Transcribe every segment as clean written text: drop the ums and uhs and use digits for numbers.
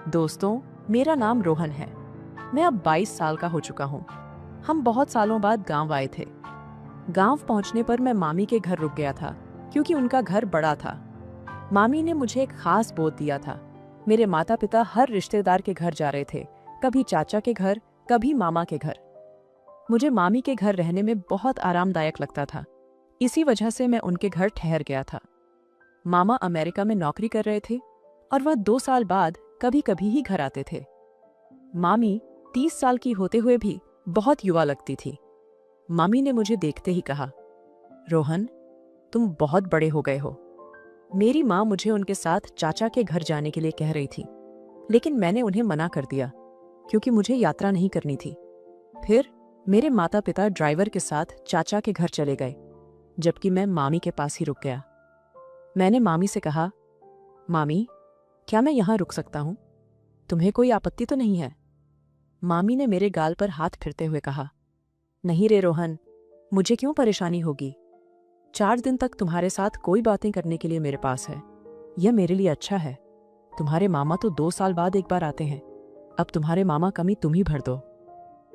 दोस्तों, मेरा नाम रोहन है। मैं अब 22 साल का हो चुका हूँ। हम बहुत सालों बाद गांव आए थे। गांव पहुंचने पर मैं मामी के घर रुक गया था, क्योंकि उनका घर बड़ा था। मामी ने मुझे एक खास बोध दिया था। मेरे माता पिता हर रिश्तेदार के घर जा रहे थे, कभी चाचा के घर, कभी मामा के घर। मुझे मामी के घर रहने में बहुत आरामदायक लगता था। इसी वजह से मैं उनके घर ठहर गया था। मामा अमेरिका में नौकरी कर रहे थे और वह 2 साल बाद कभी कभी ही घर आते थे। मामी 30 साल की होते हुए भी बहुत युवा लगती थी। मामी ने मुझे देखते ही कहा, रोहन, तुम बहुत बड़े हो गए हो। मेरी माँ मुझे उनके साथ चाचा के घर जाने के लिए कह रही थी, लेकिन मैंने उन्हें मना कर दिया, क्योंकि मुझे यात्रा नहीं करनी थी। फिर मेरे माता पिता ड्राइवर के साथ चाचा के घर चले गए, जबकि मैं मामी के पास ही रुक गया। मैंने मामी से कहा, मामी, क्या मैं यहाँ रुक सकता हूँ? तुम्हें कोई आपत्ति तो नहीं है? मामी ने मेरे गाल पर हाथ फिरते हुए कहा, नहीं रे रोहन, मुझे क्यों परेशानी होगी? 4 दिन तक तुम्हारे साथ कोई बातें करने के लिए मेरे पास है। यह मेरे लिए अच्छा है। तुम्हारे मामा तो 2 साल बाद एक बार आते हैं। अब तुम्हारे मामा कमी तुम ही भर दो।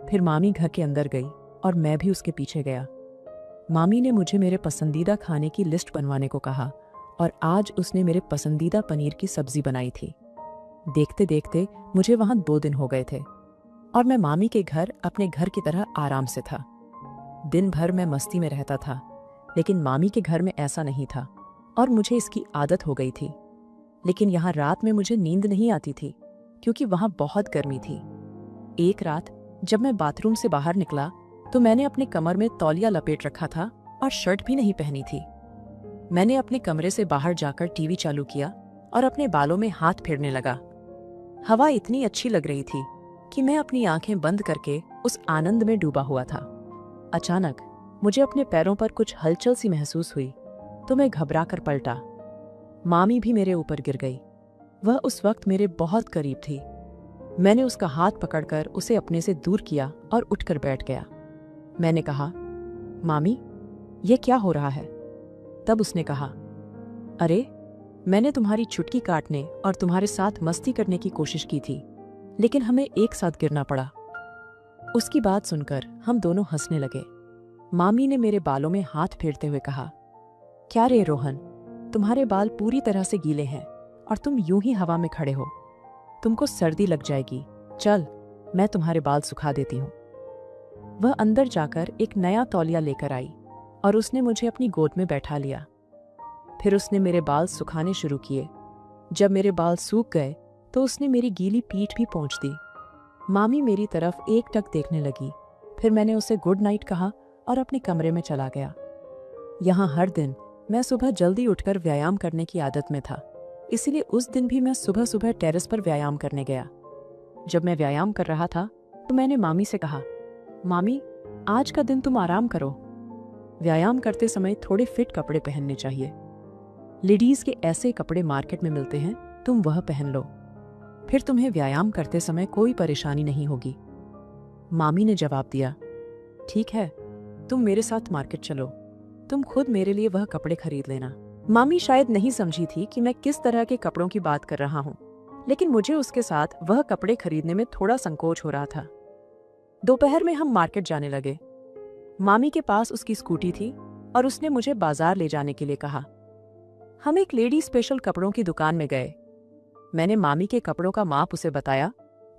फिर मामी घर के अंदर गई और मैं भी उसके पीछे गया। मामी ने मुझे मेरे पसंदीदा खाने की लिस्ट बनवाने को कहा और आज उसने मेरे पसंदीदा पनीर की सब्जी बनाई थी। देखते देखते मुझे वहां 2 दिन हो गए थे और मैं मामी के घर अपने घर की तरह आराम से था। दिन भर मैं मस्ती में रहता था, लेकिन मामी के घर में ऐसा नहीं था और मुझे इसकी आदत हो गई थी। लेकिन यहाँ रात में मुझे नींद नहीं आती थी, क्योंकि वहां बहुत गर्मी थी। एक रात जब मैं बाथरूम से बाहर निकला तो मैंने अपने कमर में तौलिया लपेट रखा था और शर्ट भी नहीं पहनी थी। मैंने अपने कमरे से बाहर जाकर टीवी चालू किया और अपने बालों में हाथ फेरने लगा। हवा इतनी अच्छी लग रही थी कि मैं अपनी आंखें बंद करके उस आनंद में डूबा हुआ था। अचानक मुझे अपने पैरों पर कुछ हलचल सी महसूस हुई, तो मैं घबरा कर पलटा। मामी भी मेरे ऊपर गिर गई। वह उस वक्त मेरे बहुत करीब थी। मैंने उसका हाथ पकड़कर उसे अपने से दूर किया और उठकर बैठ गया। मैंने कहा, मामी, ये क्या हो रहा है? तब उसने कहा, अरे, मैंने तुम्हारी चुटकी काटने और तुम्हारे साथ मस्ती करने की कोशिश की थी, लेकिन हमें एक साथ गिरना पड़ा। उसकी बात सुनकर हम दोनों हंसने लगे। मामी ने मेरे बालों में हाथ फेरते हुए कहा, क्या रे रोहन, तुम्हारे बाल पूरी तरह से गीले हैं और तुम यूं ही हवा में खड़े हो। तुमको सर्दी लग जाएगी। चल, मैं तुम्हारे बाल सुखा देती हूँ। वह अंदर जाकर एक नया तौलिया लेकर आई और उसने मुझे अपनी गोद में बैठा लिया। फिर उसने मेरे बाल सुखाने शुरू किए। जब मेरे बाल सूख गए तो उसने मेरी गीली पीठ भी पोंछ दी। मामी मेरी तरफ एकटक देखने लगी। फिर मैंने उसे गुड नाइट कहा और अपने कमरे में चला गया। यहाँ हर दिन मैं सुबह जल्दी उठकर व्यायाम करने की आदत में था, इसलिए उस दिन भी मैं सुबह सुबह टेरेस पर व्यायाम करने गया। जब मैं व्यायाम कर रहा था तो मैंने मामी से कहा, मामी, आज का दिन तुम आराम करो। व्यायाम करते समय थोड़े फिट कपड़े पहनने चाहिए। लेडीज के ऐसे कपड़े मार्केट में मिलते हैं, तुम वह पहन लो। फिर तुम्हें व्यायाम करते समय कोई परेशानी नहीं होगी। मामी ने जवाब दिया, ठीक है, तुम मेरे साथ मार्केट चलो। तुम खुद मेरे लिए वह कपड़े खरीद लेना। मामी शायद नहीं समझी थी कि मैं किस तरह के कपड़ों की बात कर रहा हूँ, लेकिन मुझे उसके साथ वह कपड़े खरीदने में थोड़ा संकोच हो रहा था। दोपहर में हम मार्केट जाने लगे। मामी के पास उसकी स्कूटी थी और उसने मुझे बाजार ले जाने के लिए कहा। हम एक लेडी स्पेशल कपड़ों की दुकान में गए। मैंने मामी के कपड़ों का माप उसे बताया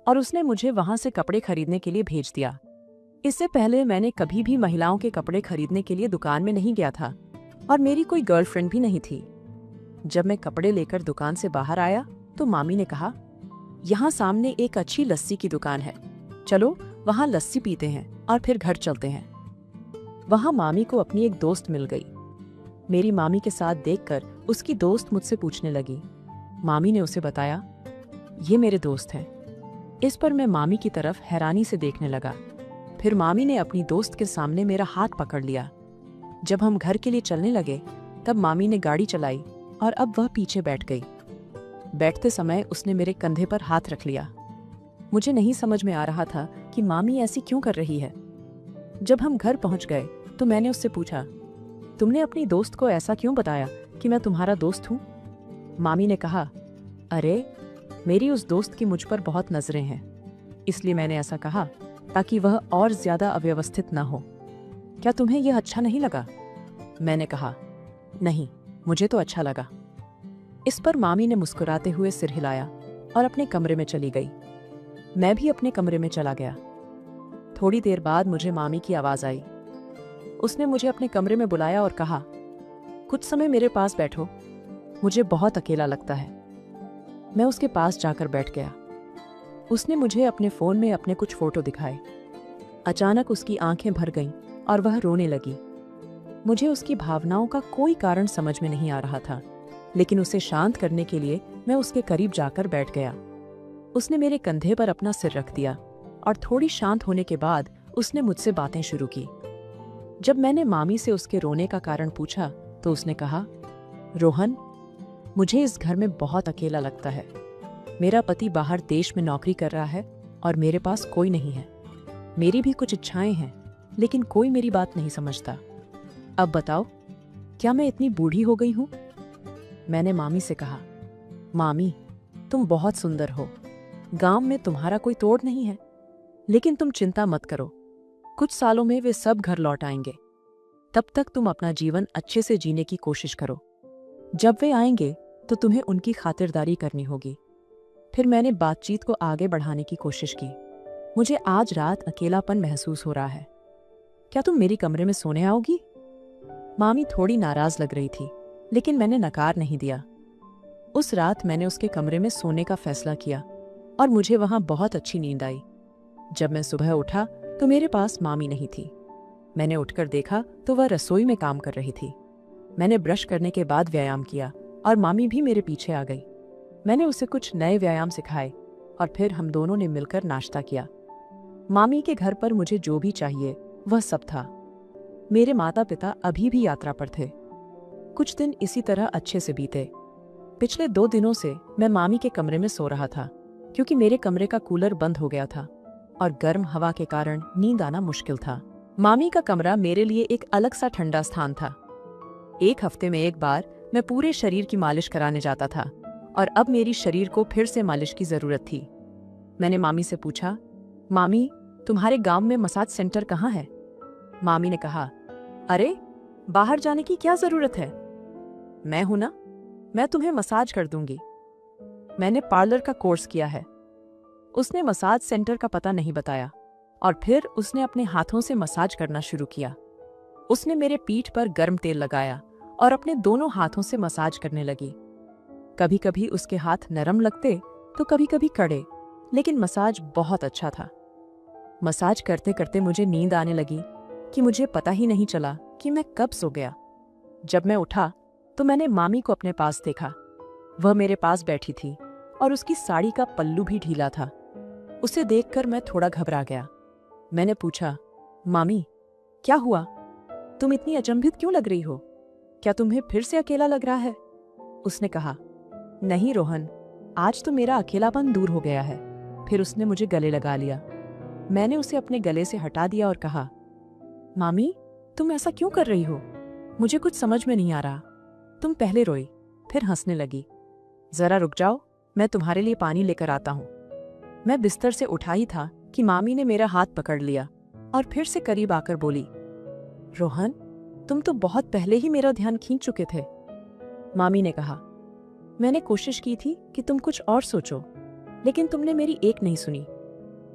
और उसने मुझे वहां से कपड़े खरीदने के लिए भेज दिया। इससे पहले मैंने कभी भी महिलाओं के कपड़े खरीदने के लिए दुकान में नहीं गया था और मेरी कोई गर्लफ्रेंड भी नहीं थी। जब मैं कपड़े लेकर दुकान से बाहर आया तो मामी ने कहा, यहाँ सामने एक अच्छी लस्सी की दुकान है, चलो वहाँ लस्सी पीते हैं और फिर घर चलते हैं। वहाँ मामी को अपनी एक दोस्त मिल गई। मेरी मामी के साथ देखकर उसकी दोस्त मुझसे पूछने लगी। मामी ने उसे बताया, ये मेरे दोस्त हैं। इस पर मैं मामी की तरफ हैरानी से देखने लगा। फिर मामी ने अपनी दोस्त के सामने मेरा हाथ पकड़ लिया। जब हम घर के लिए चलने लगे तब मामी ने गाड़ी चलाई और अब वह पीछे बैठ गई। बैठते समय उसने मेरे कंधे पर हाथ रख लिया। मुझे नहीं समझ में आ रहा था कि मामी ऐसी क्यों कर रही है। जब हम घर पहुंच गए तो मैंने उससे पूछा, तुमने अपनी दोस्त को ऐसा क्यों बताया कि मैं तुम्हारा दोस्त हूँ? मामी ने कहा, अरे, मेरी उस दोस्त की मुझ पर बहुत नजरें हैं, इसलिए मैंने ऐसा कहा ताकि वह और ज्यादा अव्यवस्थित न हो। क्या तुम्हें यह अच्छा नहीं लगा? मैंने कहा, नहीं, मुझे तो अच्छा लगा। इस पर मामी ने मुस्कुराते हुए सिर हिलाया और अपने कमरे में चली गई। मैं भी अपने कमरे में चला गया। थोड़ी देर बाद मुझे मामी की आवाज आई। उसने मुझे अपने कमरे में बुलाया और कहा, कुछ समय मेरे पास बैठो, मुझे बहुत अकेला लगता है। मैं उसके पास जाकर बैठ गया। उसने मुझे अपने फोन में अपने कुछ फोटो दिखाए। अचानक उसकी आंखें भर गईं और वह रोने लगी। मुझे उसकी भावनाओं का कोई कारण समझ में नहीं आ रहा था, लेकिन उसे शांत करने के लिए मैं उसके करीब जाकर बैठ गया। उसने मेरे कंधे पर अपना सिर रख दिया और थोड़ी शांत होने के बाद उसने मुझसे बातें शुरू की। जब मैंने मामी से उसके रोने का कारण पूछा तो उसने कहा, रोहन, मुझे इस घर में बहुत अकेला लगता है। मेरा पति बाहर देश में नौकरी कर रहा है और मेरे पास कोई नहीं है। मेरी भी कुछ इच्छाएं हैं, लेकिन कोई मेरी बात नहीं समझता। अब बताओ, क्या मैं इतनी बूढ़ी हो गई हूं? मैंने मामी से कहा, मामी, तुम बहुत सुंदर हो। गांव में तुम्हारा कोई तोड़ नहीं है, लेकिन तुम चिंता मत करो, कुछ सालों में वे सब घर लौट आएंगे। तब तक तुम अपना जीवन अच्छे से जीने की कोशिश करो। जब वे आएंगे तो तुम्हें उनकी खातिरदारी करनी होगी। फिर मैंने बातचीत को आगे बढ़ाने की कोशिश की। मुझे आज रात अकेलापन महसूस हो रहा है। क्या तुम मेरी कमरे में सोने आओगी? मामी थोड़ी नाराज लग रही थी, लेकिन मैंने नकार नहीं दिया। उस रात मैंने उसके कमरे में सोने का फैसला किया और मुझे वहां बहुत अच्छी नींद आई। जब मैं सुबह उठा तो मेरे पास मामी नहीं थी। मैंने उठकर देखा तो वह रसोई में काम कर रही थी। मैंने ब्रश करने के बाद व्यायाम किया और मामी भी मेरे पीछे आ गई। मैंने उसे कुछ नए व्यायाम सिखाए और फिर हम दोनों ने मिलकर नाश्ता किया। मामी के घर पर मुझे जो भी चाहिए वह सब था। मेरे माता पिता अभी भी यात्रा पर थे। कुछ दिन इसी तरह अच्छे से बीते। पिछले 2 दिनों से मैं मामी के कमरे में सो रहा था, क्योंकि मेरे कमरे का कूलर बंद हो गया था और गर्म हवा के कारण नींद आना मुश्किल था। मामी का कमरा मेरे लिए एक अलग सा ठंडा स्थान था। एक हफ्ते में एक बार मैं पूरे शरीर की मालिश कराने जाता था और अब मेरी शरीर को फिर से मालिश की जरूरत थी। मैंने मामी से पूछा, मामी, तुम्हारे गांव में मसाज सेंटर कहाँ है? मामी ने कहा, अरे, बाहर जाने की क्या जरूरत है? मैं हूं ना, मैं तुम्हें मसाज कर दूंगी। मैंने पार्लर का कोर्स किया है। उसने मसाज सेंटर का पता नहीं बताया और फिर उसने अपने हाथों से मसाज करना शुरू किया। उसने मेरे पीठ पर गर्म तेल लगाया और अपने दोनों हाथों से मसाज करने लगी। कभी कभी उसके हाथ नरम लगते तो कभी कभी कड़े, लेकिन मसाज बहुत अच्छा था। मसाज करते करते मुझे नींद आने लगी कि मुझे पता ही नहीं चला कि मैं कब सो गया। जब मैं उठा तो मैंने मामी को अपने पास देखा। वह मेरे पास बैठी थी और उसकी साड़ी का पल्लू भी ढीला था। उसे देखकर मैं थोड़ा घबरा गया। मैंने पूछा, मामी, क्या हुआ? तुम इतनी अचंभित क्यों लग रही हो? क्या तुम्हें फिर से अकेला लग रहा है? उसने कहा, नहीं रोहन, आज तो मेरा अकेलापन दूर हो गया है। फिर उसने मुझे गले लगा लिया। मैंने उसे अपने गले से हटा दिया और कहा, मामी, तुम ऐसा क्यों कर रही हो? मुझे कुछ समझ में नहीं आ रहा। तुम पहले रोई, फिर हंसने लगी। जरा रुक जाओ, मैं तुम्हारे लिए पानी लेकर आता हूं। मैं बिस्तर से उठा ही था कि मामी ने मेरा हाथ पकड़ लिया और फिर से करीब आकर बोली, रोहन, तुम तो बहुत पहले ही मेरा ध्यान खींच चुके थे। मामी ने कहा, मैंने कोशिश की थी कि तुम कुछ और सोचो, लेकिन तुमने मेरी एक नहीं सुनी।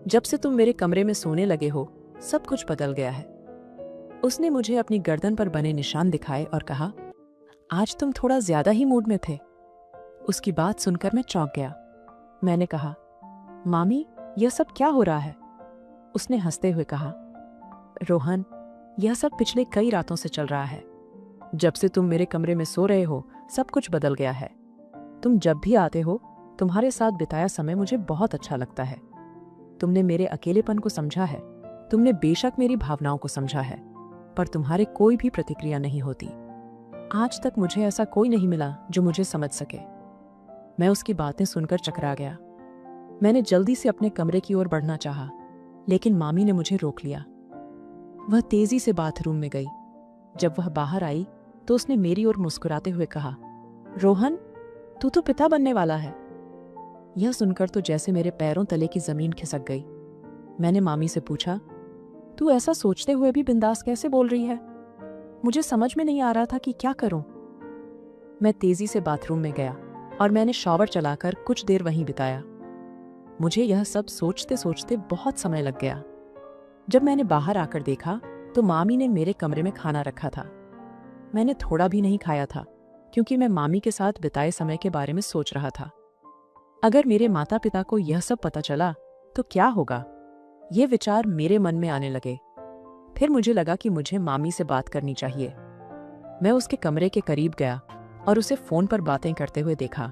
जब से तुम मेरे कमरे में सोने लगे हो, सब कुछ बदल गया है। उसने मुझे अपनी गर्दन पर बने निशान दिखाए और कहा, आज तुम थोड़ा ज्यादा ही मूड में थे। उसकी बात सुनकर मैं चौंक गया। मैंने कहा, मामी, यह सब क्या हो रहा है? उसने हंसते हुए कहा, रोहन, यह सब पिछले कई रातों से चल रहा है। जब से तुम मेरे कमरे में सो रहे हो, सब कुछ बदल गया है। तुम जब भी आते हो, तुम्हारे साथ बिताया समय मुझे बहुत अच्छा लगता है। तुमने मेरे अकेलेपन को समझा है। तुमने बेशक मेरी भावनाओं को समझा है, पर तुम्हारे कोई भी प्रतिक्रिया नहीं होती। आज तक मुझे ऐसा कोई नहीं मिला जो मुझे समझ सके। मैं उसकी बातें सुनकर चकरा गया। मैंने जल्दी से अपने कमरे की ओर बढ़ना चाहा, लेकिन मामी ने मुझे रोक लिया। वह तेजी से बाथरूम में गई। जब वह बाहर आई तो उसने मेरी ओर मुस्कुराते हुए कहा, रोहन, तू तो पिता बनने वाला है। यह सुनकर तो जैसे मेरे पैरों तले की जमीन खिसक गई। मैंने मामी से पूछा, तू ऐसा सोचते हुए भी बिंदास कैसे बोल रही है? मुझे समझ में नहीं आ रहा था कि क्या करूं। मैं तेजी से बाथरूम में गया और मैंने शॉवर चलाकर कुछ देर वहीं बिताया। मुझे यह सब सोचते सोचते बहुत समय लग गया। जब मैंने बाहर आकर देखा तो मामी ने मेरे कमरे में खाना रखा था। मैंने थोड़ा भी नहीं खाया था क्योंकि मैं मामी के साथ बिताए समय के बारे में सोच रहा था। अगर मेरे माता पिता को यह सब पता चला तो क्या होगा? ये विचार मेरे मन में आने लगे। फिर मुझे लगा कि मुझे मामी से बात करनी चाहिए। मैं उसके कमरे के करीब गया और उसे फोन पर बातें करते हुए देखा।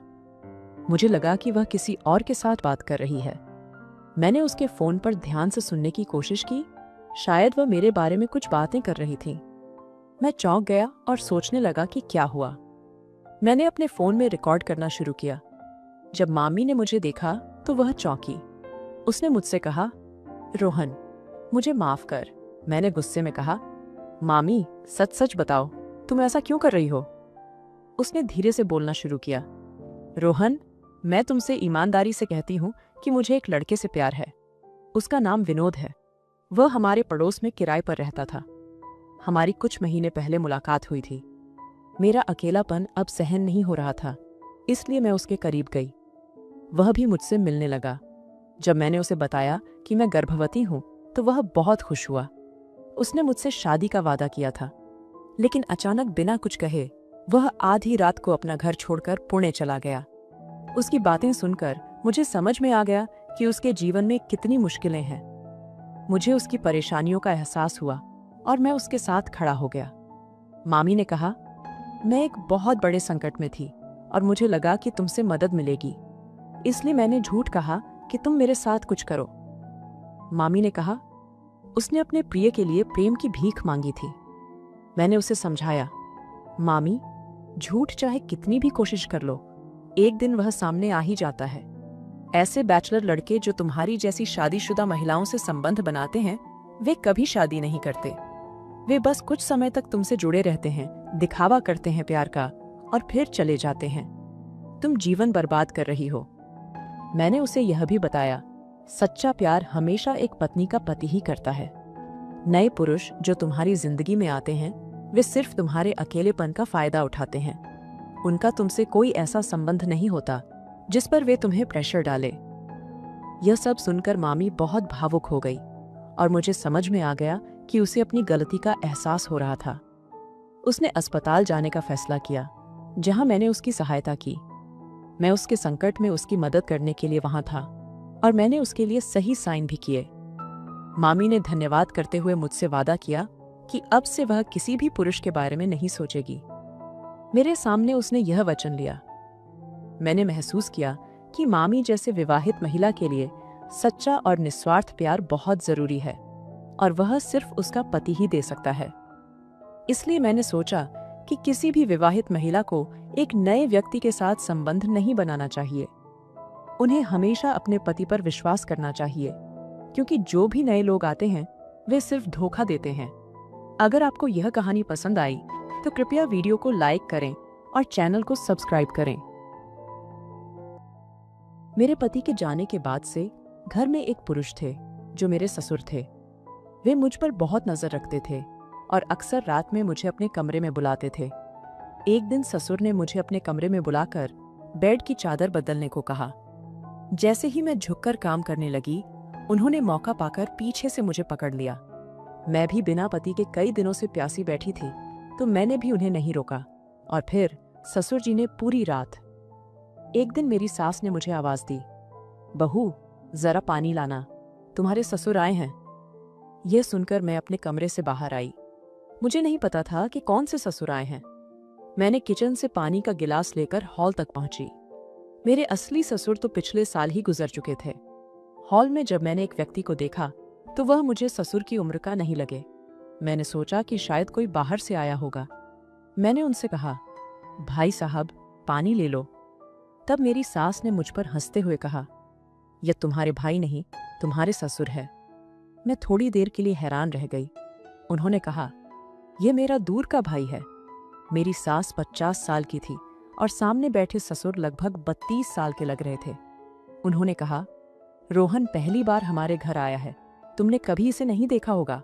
मुझे लगा कि वह किसी और के साथ बात कर रही है। मैंने उसके फोन पर ध्यान से सुनने की कोशिश की। शायद वह मेरे बारे में कुछ बातें कर रही थी। मैं चौंक गया और सोचने लगा कि क्या हुआ। मैंने अपने फोन में रिकॉर्ड करना शुरू किया। जब मामी ने मुझे देखा तो वह चौंकी। उसने मुझसे कहा, रोहन, मुझे माफ कर। मैंने गुस्से में कहा, मामी सच सच बताओ, तुम ऐसा क्यों कर रही हो? उसने धीरे से बोलना शुरू किया, रोहन, मैं तुमसे ईमानदारी से कहती हूं कि मुझे एक लड़के से प्यार है। उसका नाम विनोद है। वह हमारे पड़ोस में किराए पर रहता था। हमारी कुछ महीने पहले मुलाकात हुई थी। मेरा अकेलापन अब सहन नहीं हो रहा था, इसलिए मैं उसके करीब गई। वह भी मुझसे मिलने लगा। जब मैंने उसे बताया कि मैं गर्भवती हूं तो वह बहुत खुश हुआ। उसने मुझसे शादी का वादा किया था, लेकिन अचानक बिना कुछ कहे वह आधी रात को अपना घर छोड़कर पुणे चला गया। उसकी बातें सुनकर मुझे समझ में आ गया कि उसके जीवन में कितनी मुश्किलें हैं। मुझे उसकी परेशानियों का एहसास हुआ और मैं उसके साथ खड़ा हो गया। मामी ने कहा, मैं एक बहुत बड़े संकट में थी और मुझे लगा कि तुमसे मदद मिलेगी, इसलिए मैंने झूठ कहा कि तुम मेरे साथ कुछ करो। मामी ने कहा, उसने अपने प्रिय के लिए प्रेम की भीख मांगी थी। मैंने उसे समझाया, मामी, झूठ चाहे कितनी भी कोशिश कर लो, एक दिन वह सामने आ ही जाता है। ऐसे बैचलर लड़के जो तुम्हारी जैसी शादीशुदा महिलाओं से संबंध बनाते हैं, वे कभी शादी नहीं करते। वे बस कुछ समय तक तुमसे जुड़े रहते हैं, दिखावा करते हैं प्यार का और फिर चले जाते हैं। तुम जीवन बर्बाद कर रही हो। मैंने उसे यह भी बताया, सच्चा प्यार हमेशा एक पत्नी का पति ही करता है। नए पुरुष जो तुम्हारी जिंदगी में आते हैं, वे सिर्फ तुम्हारे अकेलेपन का फायदा उठाते हैं। उनका तुमसे कोई ऐसा संबंध नहीं होता जिस पर वे तुम्हें प्रेशर डाले। यह सब सुनकर मामी बहुत भावुक हो गई और मुझे समझ में आ गया कि उसे अपनी गलती का एहसास हो रहा था। उसने अस्पताल जाने का फैसला किया, जहां मैंने उसकी सहायता की। मैं उसके संकट में उसकी मदद करने के लिए वहां था और मैंने उसके लिए सही साइन भी किए। मामी ने धन्यवाद करते हुए मुझसे वादा किया कि अब से वह किसी भी पुरुष के बारे में नहीं सोचेगी। मेरे सामने उसने यह वचन लिया। मैंने महसूस किया कि मामी जैसे विवाहित महिला के लिए सच्चा और निस्वार्थ प्यार बहुत जरूरी है और वह सिर्फ उसका पति ही दे सकता है। इसलिए मैंने सोचा कि किसी भी विवाहित महिला को एक नए व्यक्ति के साथ संबंध नहीं बनाना चाहिए। उन्हें हमेशा अपने पति पर विश्वास करना चाहिए, क्योंकि जो भी नए लोग आते हैं वे सिर्फ धोखा देते हैं। अगर आपको यह कहानी पसंद आई तो कृपया वीडियो को लाइक करें और चैनल को सब्सक्राइब करें। मेरे पति के जाने के बाद से घर में एक पुरुष थे जो मेरे ससुर थे। वे मुझ पर बहुत नजर रखते थे और अक्सर रात में मुझे अपने कमरे में बुलाते थे। एक दिन ससुर ने मुझे अपने कमरे में बुलाकर बेड की चादर बदलने को कहा। जैसे ही मैं झुककर काम करने लगी, उन्होंने मौका पाकर पीछे से मुझे पकड़ लिया। मैं भी बिना पति के कई दिनों से प्यासी बैठी थी, तो मैंने भी उन्हें नहीं रोका और फिर ससुर जी ने पूरी रात। एक दिन मेरी सास ने मुझे आवाज दी, बहू जरा पानी लाना, तुम्हारे ससुर आए हैं। यह सुनकर मैं अपने कमरे से बाहर आई। मुझे नहीं पता था कि कौन से ससुर आए हैं। मैंने किचन से पानी का गिलास लेकर हॉल तक पहुंची। मेरे असली ससुर तो पिछले साल ही गुजर चुके थे। हॉल में जब मैंने एक व्यक्ति को देखा तो वह मुझे ससुर की उम्र का नहीं लगे। मैंने सोचा कि शायद कोई बाहर से आया होगा। मैंने उनसे कहा, भाई साहब पानी ले लो। तब मेरी सास ने मुझ पर हंसते हुए कहा, यह तुम्हारे भाई नहीं, तुम्हारे ससुर है। मैं थोड़ी देर के लिए हैरान रह गई। उन्होंने कहा, यह मेरा दूर का भाई है। मेरी सास 50 साल की थी और सामने बैठे ससुर लगभग 32 साल के लग रहे थे। उन्होंने कहा, रोहन पहली बार हमारे घर आया है, तुमने कभी इसे नहीं देखा होगा।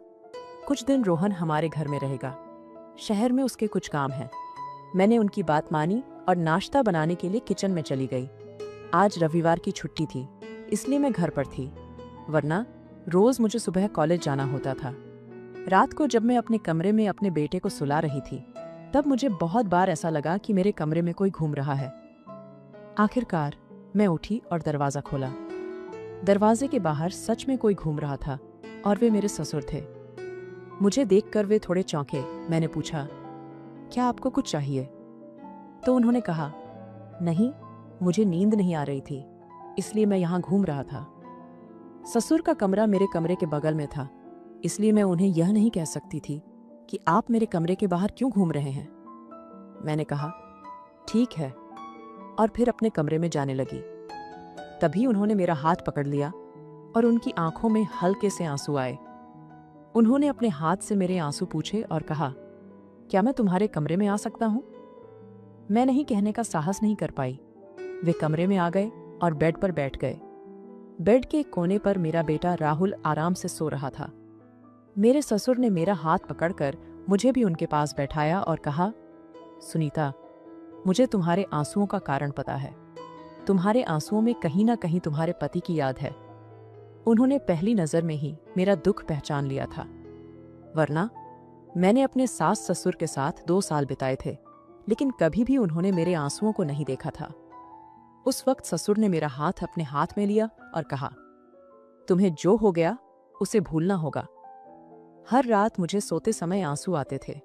कुछ दिन रोहन हमारे घर में रहेगा, शहर में उसके कुछ काम हैं। मैंने उनकी बात मानी और नाश्ता बनाने के लिए किचन में चली गई। आज रविवार की छुट्टी थी, इसलिए मैं घर पर थी, वरना रोज मुझे सुबह कॉलेज जाना होता था। रात को जब मैं अपने कमरे में अपने बेटे को सुला रही थी, तब मुझे बहुत बार ऐसा लगा कि मेरे कमरे में कोई घूम रहा है। आखिरकार मैं उठी और दरवाजा खोला। दरवाजे के बाहर सच में कोई घूम रहा था और वे मेरे ससुर थे। मुझे देखकर वे थोड़े चौंके। मैंने पूछा, क्या आपको कुछ चाहिए? तो उन्होंने कहा, नहीं, मुझे नींद नहीं आ रही थी, इसलिए मैं यहाँ घूम रहा था। ससुर का कमरा मेरे कमरे के बगल में था, इसलिए मैं उन्हें यह नहीं कह सकती थी कि आप मेरे कमरे के बाहर क्यों घूम रहे हैं। मैंने कहा, ठीक है, और फिर अपने कमरे में जाने लगी। तभी उन्होंने मेरा हाथ पकड़ लिया और उनकी आंखों में हल्के से आंसू आए। उन्होंने अपने हाथ से मेरे आंसू पूछे और कहा, क्या मैं तुम्हारे कमरे में आ सकता हूं? मैं नहीं कहने का साहस नहीं कर पाई। वे कमरे में आ गए और बेड पर बैठ गए। बेड के कोने पर मेरा बेटा राहुल आराम से सो रहा था। मेरे ससुर ने मेरा हाथ पकड़कर मुझे भी उनके पास बैठाया और कहा, सुनीता, मुझे तुम्हारे आंसुओं का कारण पता है। तुम्हारे आंसुओं में कहीं ना कहीं तुम्हारे पति की याद है। उन्होंने पहली नजर में ही मेरा दुख पहचान लिया था, वरना मैंने अपने सास ससुर के साथ 2 साल बिताए थे, लेकिन कभी भी उन्होंने मेरे आंसुओं को नहीं देखा था। उस वक्त ससुर ने मेरा हाथ अपने हाथ में लिया और कहा, तुम्हें जो हो गया उसे भूलना होगा। हर रात मुझे सोते समय आंसू आते थे।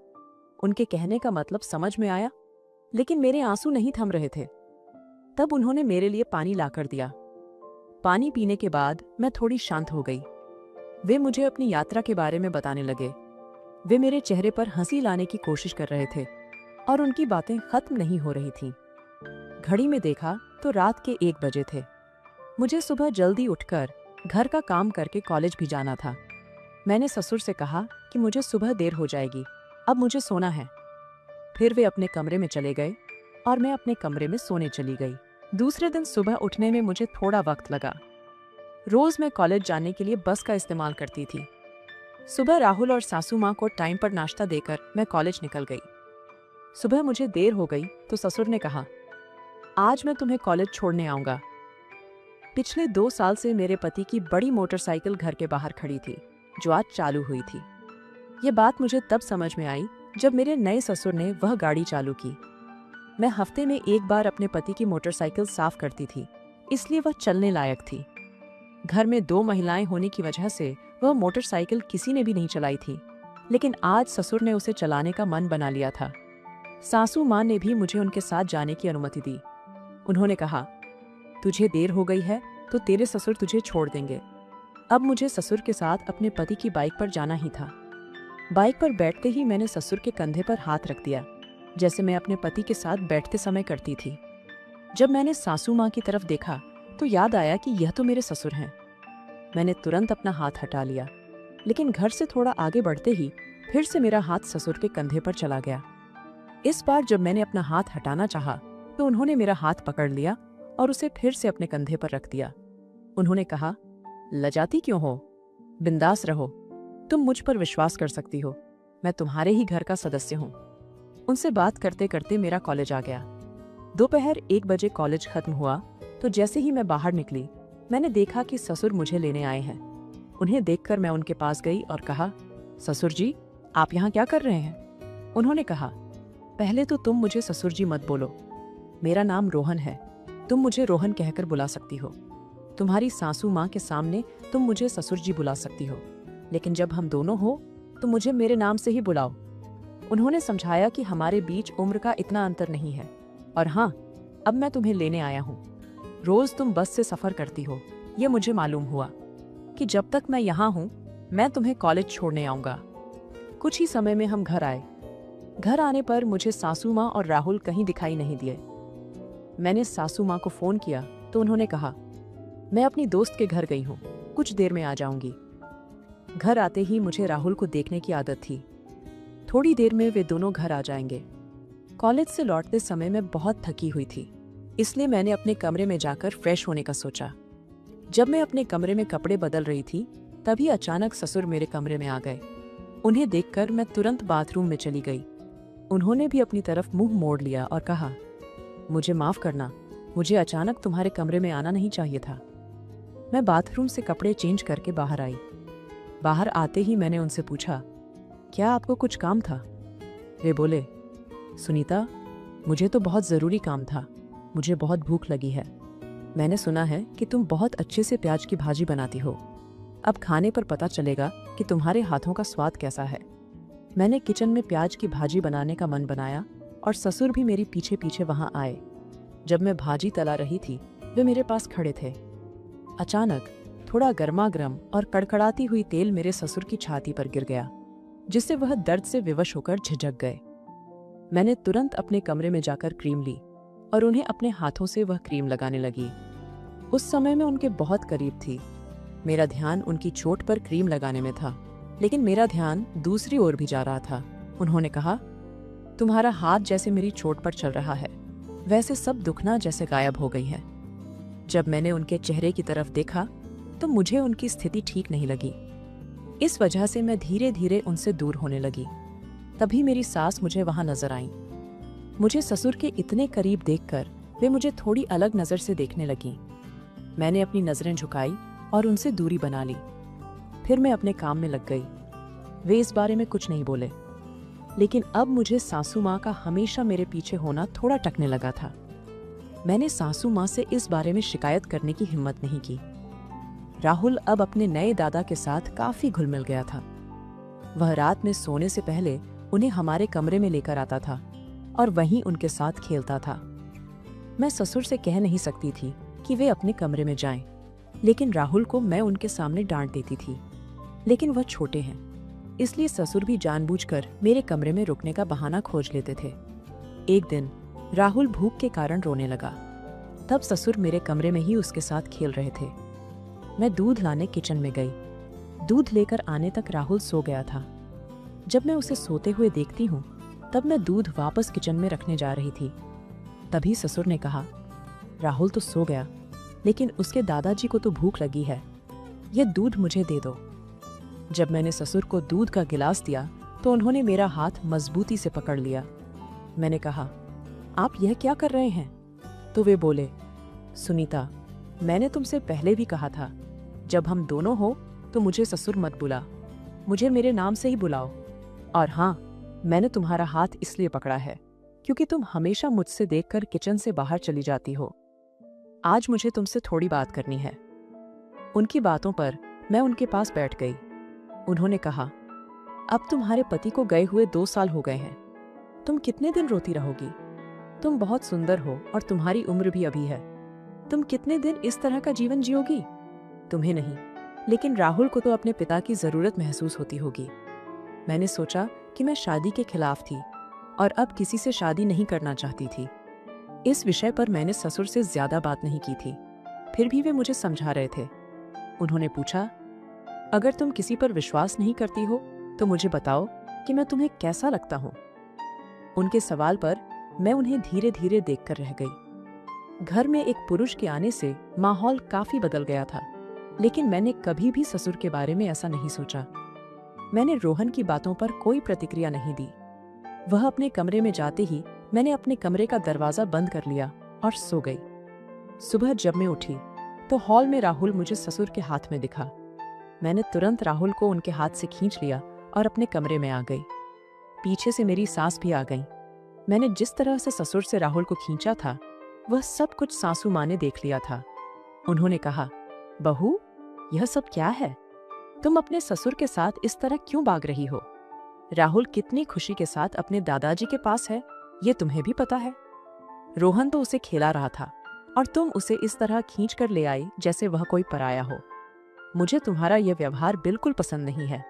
उनके कहने का मतलब समझ में आया, लेकिन मेरे आंसू नहीं थम रहे थे। तब उन्होंने मेरे लिए पानी लाकर दिया। पानी पीने के बाद मैं थोड़ी शांत हो गई। वे मुझे अपनी यात्रा के बारे में बताने लगे। वे मेरे चेहरे पर हंसी लाने की कोशिश कर रहे थे और उनकी बातें खत्म नहीं हो रही थीं। घड़ी में देखा तो रात के 1 बजे थे। मुझे सुबह जल्दी उठकर घर का काम करके कॉलेज भी जाना था। मैंने ससुर से कहा कि मुझे सुबह देर हो जाएगी, अब मुझे सोना है। फिर वे अपने कमरे में चले गए और मैं अपने कमरे में सोने चली गई। दूसरे दिन सुबह उठने में मुझे थोड़ा वक्त लगा। रोज मैं कॉलेज जाने के लिए बस का इस्तेमाल करती थी। सुबह राहुल और सासू माँ को टाइम पर नाश्ता देकर मैं कॉलेज निकल गई। सुबह मुझे देर हो गई तो ससुर ने कहा, आज मैं तुम्हें कॉलेज छोड़ने आऊंगा। पिछले 2 साल से मेरे पति की बड़ी मोटरसाइकिल घर के बाहर खड़ी थी, जो आज चालू हुई थी। ये बात मुझे तब समझ में आई जब मेरे नए ससुर ने वह गाड़ी चालू की। मैं हफ्ते में 1 बार अपने पति की मोटरसाइकिल साफ करती थी, इसलिए वह चलने लायक थी। घर में 2 महिलाएं होने की वजह से वह मोटरसाइकिल किसी ने भी नहीं चलाई थी, लेकिन आज ससुर ने उसे चलाने का मन बना लिया था। सासू माँ ने भी मुझे उनके साथ जाने की अनुमति दी। उन्होंने कहा, तुझे देर हो गई है तो तेरे ससुर तुझे छोड़ देंगे। अब मुझे ससुर के साथ अपने पति की बाइक पर जाना ही था। बाइक पर बैठते ही मैंने ससुर के कंधे पर हाथ रख दिया, जैसे मैं अपने पति के साथ बैठते समय करती थी। जब मैंने सासू माँ की तरफ देखा तो याद आया कि यह तो मेरे ससुर हैं। मैंने तुरंत अपना हाथ हटा लिया, लेकिन घर से थोड़ा आगे बढ़ते ही फिर से मेरा हाथ ससुर के कंधे पर चला गया। इस बार जब मैंने अपना हाथ हटाना चाहा तो उन्होंने मेरा हाथ पकड़ लिया और उसे फिर से अपने कंधे पर रख दिया। उन्होंने कहा, लजाती क्यों हो? बिंदास रहो, तुम मुझ पर विश्वास कर सकती हो, मैं तुम्हारे ही घर का सदस्य हूँ। उनसे बात करते करते मेरा कॉलेज आ गया। दोपहर 1 बजे कॉलेज खत्म हुआ तो जैसे ही मैं बाहर निकली, मैंने देखा कि ससुर मुझे लेने आए हैं। उन्हें देखकर मैं उनके पास गई और कहा, ससुर जी, आप यहाँ क्या कर रहे हैं? उन्होंने कहा, पहले तो तुम मुझे ससुर जी मत बोलो, मेरा नाम रोहन है, तुम मुझे रोहन कहकर बुला सकती हो। तुम्हारी सासू माँ के सामने तुम मुझे ससुर जी बुला सकती हो, लेकिन जब हम दोनों हो तो मुझे मेरे नाम से ही बुलाओ। उन्होंने समझाया कि हमारे बीच उम्र का इतना अंतर नहीं है, और हाँ, अब मैं तुम्हें लेने आया हूँ। रोज तुम बस से सफर करती हो, ये मुझे मालूम हुआ कि जब तक मैं यहाँ हूँ मैं तुम्हें कॉलेज छोड़ने आऊंगा। कुछ ही समय में हम घर आए। घर आने पर मुझे सासू माँ और राहुल कहीं दिखाई नहीं दिए। मैंने सासू माँ को फोन किया तो उन्होंने कहा, मैं अपनी दोस्त के घर गई हूँ, कुछ देर में आ जाऊंगी। घर आते ही मुझे राहुल को देखने की आदत थी। थोड़ी देर में वे दोनों घर आ जाएंगे। कॉलेज से लौटते समय मैं बहुत थकी हुई थी, इसलिए मैंने अपने कमरे में जाकर फ्रेश होने का सोचा। जब मैं अपने कमरे में कपड़े बदल रही थी तभी अचानक ससुर मेरे कमरे में आ गए। उन्हें देखकर मैं तुरंत बाथरूम में चली गई। उन्होंने भी अपनी तरफ मुंह मोड़ लिया और कहा, मुझे माफ करना, मुझे अचानक तुम्हारे कमरे में आना नहीं चाहिए था। मैं बाथरूम से कपड़े चेंज करके बाहर आई। बाहर आते ही मैंने उनसे पूछा, क्या आपको कुछ काम था? वे बोले, सुनीता, मुझे तो बहुत ज़रूरी काम था, मुझे बहुत भूख लगी है। मैंने सुना है कि तुम बहुत अच्छे से प्याज की भाजी बनाती हो। अब खाने पर पता चलेगा कि तुम्हारे हाथों का स्वाद कैसा है। मैंने किचन में प्याज की भाजी बनाने का मन बनाया और ससुर भी मेरी पीछे पीछे वहां आए। जब मैं भाजी तला रही थी वे मेरे पास खड़े थे। अचानक थोड़ा गर्मा गर्म और कड़कड़ाती हुई तेल मेरे ससुर की छाती पर गिर गया, जिससे वह दर्द से विवश होकर झिझक गए। मैंने तुरंत अपने कमरे में जाकर क्रीम ली और उन्हें अपने हाथों से वह क्रीम लगाने लगी। उस समय मैं उनके बहुत करीब थी। मेरा ध्यान उनकी चोट पर क्रीम लगाने में था, लेकिन मेरा ध्यान दूसरी ओर भी जा रहा था। उन्होंने कहा, तुम्हारा हाथ जैसे मेरी चोट पर चल रहा है, वैसे सब दुखना जैसे गायब हो गई है। जब मैंने उनके चेहरे की तरफ देखा तो मुझे उनकी स्थिति ठीक नहीं लगी। इस वजह से मैं धीरे धीरे उनसे दूर होने लगी। तभी मेरी सास मुझे वहां नजर आई। मुझे ससुर के इतने करीब देखकर वे मुझे थोड़ी अलग नजर से देखने लगी। मैंने अपनी नजरें झुकाई और उनसे दूरी बना ली। फिर मैं अपने काम में लग गई। वे इस बारे में कुछ नहीं बोले, लेकिन अब मुझे सासू माँ का हमेशा मेरे पीछे होना थोड़ा टकने लगा था। मैंने सासू माँ से इस बारे में शिकायत करने की हिम्मत नहीं की। राहुल अब अपने नए दादा के साथ काफी घुल मिल गया था। वह रात में सोने से पहले उन्हें हमारे कमरे में लेकर आता था और वहीं उनके साथ खेलता था। मैं ससुर से कह नहीं सकती थी कि वे अपने कमरे में जाएं, लेकिन राहुल को मैं उनके सामने डांट देती थी। लेकिन वह छोटे हैं, इसलिए ससुर भी जानबूझकर मेरे कमरे में रुकने का बहाना खोज लेते थे। एक दिन राहुल भूख के कारण रोने लगा। तब ससुर मेरे कमरे में ही उसके साथ खेल रहे थे। मैं दूध लाने किचन में गई। दूध लेकर आने तक राहुल सो गया था। जब मैं उसे सोते हुए देखती हूँ तब मैं दूध वापस किचन में रखने जा रही थी। तभी ससुर ने कहा, राहुल तो सो गया, लेकिन उसके दादाजी को तो भूख लगी है, यह दूध मुझे दे दो। जब मैंने ससुर को दूध का गिलास दिया तो उन्होंने मेरा हाथ मजबूती से पकड़ लिया। मैंने कहा, आप यह क्या कर रहे हैं? तो वे बोले, सुनीता, मैंने तुमसे पहले भी कहा था, जब हम दोनों हो तो मुझे ससुर मत बुला, मुझे मेरे नाम से ही बुलाओ। और हाँ, मैंने तुम्हारा हाथ इसलिए पकड़ा है क्योंकि तुम हमेशा मुझसे देखकर किचन से बाहर चली जाती हो। आज मुझे तुमसे थोड़ी बात करनी है। उनकी बातों पर मैं उनके पास बैठ गई। उन्होंने कहा, अब तुम्हारे पति को गए हुए 2 साल हो गए हैं। तुम कितने दिन रोती रहोगी? तुम बहुत सुंदर हो और तुम्हारी उम्र भी अभी है। तुम कितने दिन इस तरह का जीवन जियोगी? तुम्हें नहीं, लेकिन राहुल को तो अपने पिता की जरूरत महसूस होती होगी। मैंने सोचा कि मैं शादी के खिलाफ थी और अब किसी से शादी नहीं करना चाहती थी। इस विषय पर मैंने ससुर से ज्यादा बात नहीं की थी। फिर भी वे मुझे समझा रहे थे। उन्होंने पूछा, अगर तुम किसी पर विश्वास नहीं करती हो तो मुझे बताओ कि मैं तुम्हें कैसा लगता हूँ। उनके सवाल पर मैं उन्हें धीरे धीरे देखकर रह गई। घर में एक पुरुष के आने से माहौल काफी बदल गया था, लेकिन मैंने कभी भी ससुर के बारे में ऐसा नहीं सोचा। मैंने रोहन की बातों पर कोई प्रतिक्रिया नहीं दी। वह अपने कमरे में जाते ही मैंने अपने कमरे का दरवाजा बंद कर लिया और सो गई। सुबह जब मैं उठी तो हॉल में राहुल मुझे ससुर के हाथ में दिखा। मैंने तुरंत राहुल को उनके हाथ से खींच लिया और अपने कमरे में आ गई। पीछे से मेरी सास भी आ गई। मैंने जिस तरह से ससुर से राहुल को खींचा था वह सब कुछ सासू माँ ने देख लिया था। उन्होंने कहा, बहू, यह सब क्या है? तुम अपने ससुर के साथ इस तरह क्यों भाग रही हो? राहुल कितनी खुशी के साथ अपने दादाजी के पास है, ये तुम्हें भी पता है। रोहन तो उसे खेला रहा था और तुम उसे इस तरह खींच कर ले आई जैसे वह कोई पराया हो। मुझे तुम्हारा यह व्यवहार बिल्कुल पसंद नहीं है।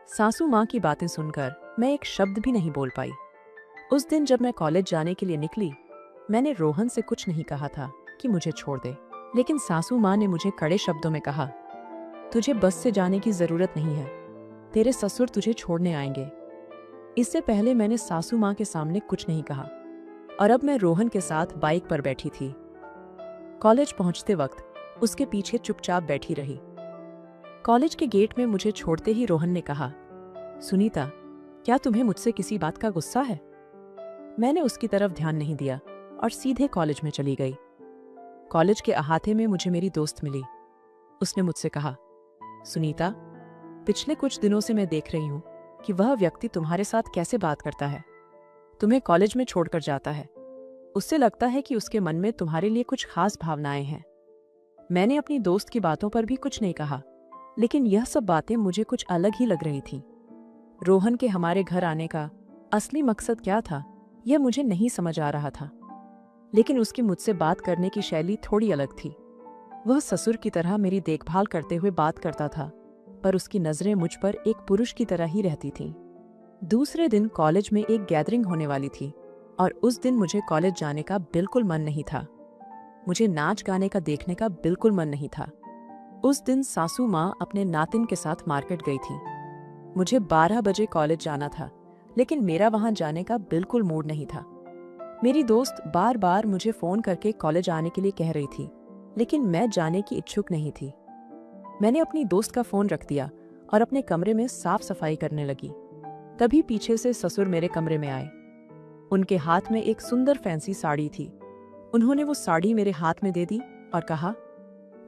सासू माँ की बातें सुनकर मैं एक शब्द भी नहीं बोल पाई। उस दिन जब मैं कॉलेज जाने के लिए निकली, मैंने रोहन से कुछ नहीं कहा था कि मुझे छोड़ दे, लेकिन सासू माँ ने मुझे कड़े शब्दों में कहा, तुझे बस से जाने की जरूरत नहीं है, तेरे ससुर तुझे छोड़ने आएंगे। इससे पहले मैंने सासू माँ के सामने कुछ नहीं कहा और अब मैं रोहन के साथ बाइक पर बैठी थी। कॉलेज पहुंचते वक्त उसके पीछे चुपचाप बैठी रही। कॉलेज के गेट में मुझे छोड़ते ही रोहन ने कहा, सुनीता, क्या तुम्हें मुझसे किसी बात का गुस्सा है? मैंने उसकी तरफ ध्यान नहीं दिया और सीधे कॉलेज में चली गई। कॉलेज के अहाते में मुझे मेरी दोस्त मिली। उसने मुझसे कहा, सुनीता, पिछले कुछ दिनों से मैं देख रही हूं कि वह व्यक्ति तुम्हारे साथ कैसे बात करता है, तुम्हें कॉलेज में छोड़कर जाता है। उससे लगता है कि उसके मन में तुम्हारे लिए कुछ खास भावनाएं हैं। मैंने अपनी दोस्त की बातों पर भी कुछ नहीं कहा, लेकिन यह सब बातें मुझे कुछ अलग ही लग रही थी। रोहन के हमारे घर आने का असली मकसद क्या था, यह मुझे नहीं समझ आ रहा था। लेकिन उसकी मुझसे बात करने की शैली थोड़ी अलग थी। वह ससुर की तरह मेरी देखभाल करते हुए बात करता था, पर उसकी नजरें मुझ पर एक पुरुष की तरह ही रहती थीं। दूसरे दिन कॉलेज में एक गैदरिंग होने वाली थी और उस दिन मुझे कॉलेज जाने का बिल्कुल मन नहीं था। मुझे नाच गाने का देखने का बिल्कुल मन नहीं था। उस दिन सासू माँ अपने नातिन के साथ मार्केट गई थी। मुझे 12 बजे कॉलेज जाना था, लेकिन मेरा वहां जाने का बिल्कुल मूड नहीं था। मेरी दोस्त बार बार मुझे फोन करके कॉलेज आने के लिए कह रही थी, लेकिन मैं जाने की इच्छुक नहीं थी। मैंने अपनी दोस्त का फोन रख दिया और अपने कमरे में साफ सफाई करने लगी। तभी पीछे से ससुर मेरे कमरे में आए। उनके हाथ में एक सुंदर फैंसी साड़ी थी। उन्होंने वो साड़ी मेरे हाथ में दे दी और कहा,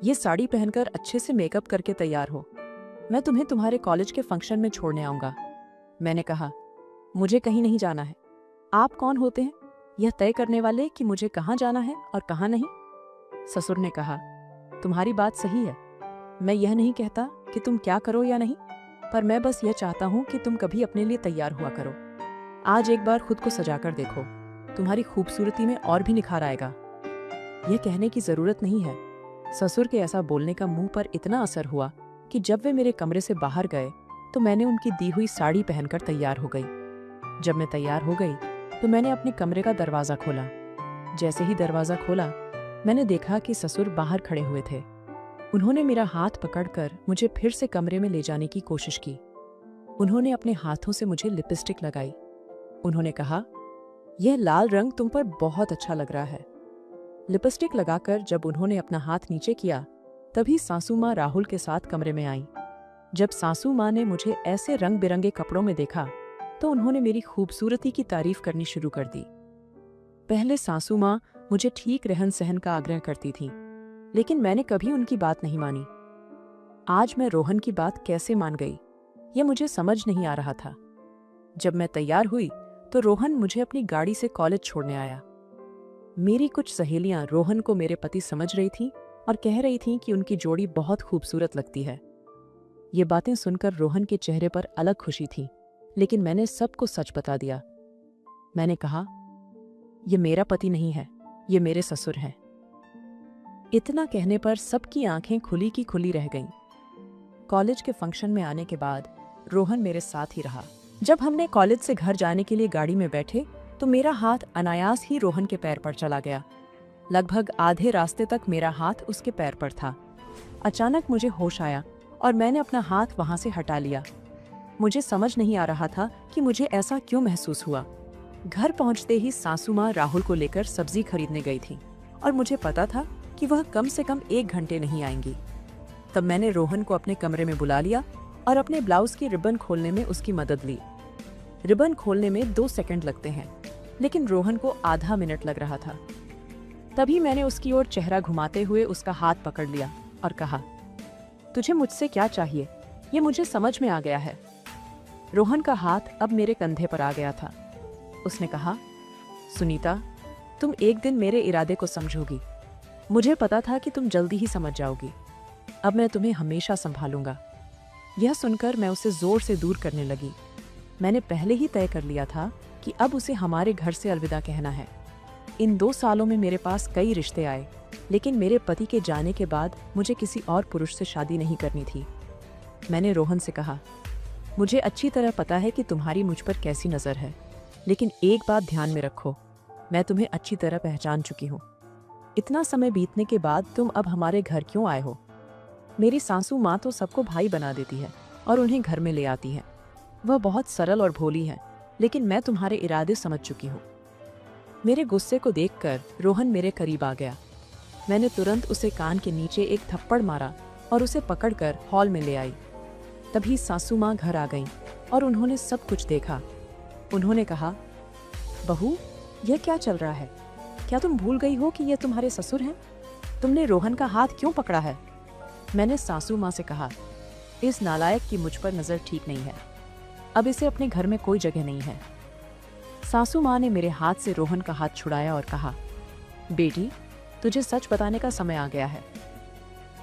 ये साड़ी पहनकर अच्छे से मेकअप करके तैयार हो, मैं तुम्हें तुम्हारे कॉलेज के फंक्शन में छोड़ने आऊंगा। मैंने कहा, मुझे कहीं नहीं जाना है। आप कौन होते हैं यह तय करने वाले कि मुझे कहाँ जाना है और कहाँ नहीं? ससुर ने कहा, तुम्हारी बात सही है। मैं यह नहीं कहता कि तुम क्या करो या नहीं, पर मैं बस यह चाहता हूँ कि तुम कभी अपने लिए तैयार हुआ करो। आज एक बार खुद को सजाकर देखो, तुम्हारी खूबसूरती में और भी निखार आएगा। यह कहने की जरूरत नहीं है। ससुर के ऐसा बोलने का मुंह पर इतना असर हुआ कि जब वे मेरे कमरे से बाहर गए तो मैंने उनकी दी हुई साड़ी पहनकर तैयार हो गई। जब मैं तैयार हो गई तो मैंने अपने कमरे का दरवाजा खोला। जैसे ही दरवाजा खोला, मैंने देखा कि ससुर बाहर खड़े हुए थे। उन्होंने मेरा हाथ पकड़कर मुझे फिर से कमरे में ले जाने की कोशिश की। उन्होंने अपने हाथों से मुझे लिपस्टिक लगाई। उन्होंने कहा, यह लाल रंग तुम पर बहुत अच्छा लग रहा है। लिपस्टिक लगाकर जब उन्होंने अपना हाथ नीचे किया, तभी सासू माँ राहुल के साथ कमरे में आई। जब सासू माँ ने मुझे ऐसे रंग बिरंगे कपड़ों में देखा तो उन्होंने मेरी खूबसूरती की तारीफ करनी शुरू कर दी। पहले सासू माँ मुझे ठीक रहन सहन का आग्रह करती थी, लेकिन मैंने कभी उनकी बात नहीं मानी। आज मैं रोहन की बात कैसे मान गई, यह मुझे समझ नहीं आ रहा था। जब मैं तैयार हुई तो रोहन मुझे अपनी गाड़ी से कॉलेज छोड़ने आया। मेरी कुछ सहेलियां रोहन को मेरे पति समझ रही थीं और कह रही थीं कि उनकी जोड़ी बहुत खूबसूरत लगती है। ये बातें सुनकर रोहन के चेहरे पर अलग खुशी थी, लेकिन मैंने सबको सच बता दिया। मैंने कहा, ये मेरा पति नहीं है, ये मेरे ससुर हैं। इतना कहने पर सबकी आंखें खुली की खुली रह गईं। कॉलेज के फंक्शन में आने के बाद रोहन मेरे साथ ही रहा। जब हमने कॉलेज से घर जाने के लिए गाड़ी में बैठे तो मेरा हाथ अनायास ही रोहन के पैर पर चला गया। लगभग आधे रास्ते तक मेरा हाथ उसके पैर पर था। अचानक मुझे होश आया और मैंने अपना हाथ वहां से हटा लिया। मुझे समझ नहीं आ रहा था कि मुझे ऐसा क्यों महसूस हुआ। घर पहुंचते ही सासू माँ राहुल को लेकर सब्जी खरीदने गई थी और मुझे पता था कि वह कम से कम 1 घंटे नहीं आएंगी। तब मैंने रोहन को अपने कमरे में बुला लिया और अपने ब्लाउज की रिबन खोलने में उसकी मदद ली। रिबन खोलने में 2 सेकंड लगते हैं, लेकिन रोहन को आधा मिनट लग रहा था। तभी मैंने उसकी ओर चेहरा घुमाते हुए उसका हाथ पकड़ लिया और कहा, तुझे मुझसे क्या चाहिए, ये मुझे समझ में आ गया है। रोहन का हाथ अब मेरे कंधे पर आ गया था। उसने कहा, सुनीता, तुम एक दिन मेरे इरादे को समझोगी। मुझे पता था कि तुम जल्दी ही समझ जाओगी। अब मैं तुम्हें हमेशा संभालूंगा। यह सुनकर मैं उसे जोर से दूर करने लगी। मैंने पहले ही तय कर लिया था कि अब उसे हमारे घर से अलविदा कहना है। इन 2 सालों में मेरे पास कई रिश्ते आए, लेकिन मेरे पति के जाने के बाद मुझे किसी और पुरुष से शादी नहीं करनी थी। मैंने रोहन से कहा, मुझे अच्छी तरह पता है कि तुम्हारी मुझ पर कैसी नज़र है, लेकिन एक बात ध्यान में रखो, मैं तुम्हें अच्छी तरह पहचान चुकी हूँ। इतना समय बीतने के बाद तुम अब हमारे घर क्यों आए हो? मेरी सासू माँ तो सबको भाई बना देती है और उन्हें घर में ले आती है। वह बहुत सरल और भोली है, लेकिन मैं तुम्हारे इरादे समझ चुकी हूँ। मेरे गुस्से को देखकर रोहन मेरे करीब आ गया। मैंने तुरंत उसे कान के नीचे एक थप्पड़ मारा और उसे पकड़कर हॉल में ले आई। तभी सासू माँ घर आ गईं और उन्होंने सब कुछ देखा। उन्होंने कहा, बहू, यह क्या चल रहा है? क्या तुम भूल गई हो कि ये तुम्हारे ससुर हैं? तुमने रोहन का हाथ क्यों पकड़ा है? मैंने सासू माँ से कहा, इस नालायक की मुझ पर नजर ठीक नहीं है। अब इसे अपने घर में कोई जगह नहीं है। सासू माँ ने मेरे हाथ से रोहन का हाथ छुड़ाया और कहा, बेटी, तुझे सच बताने का समय आ गया है।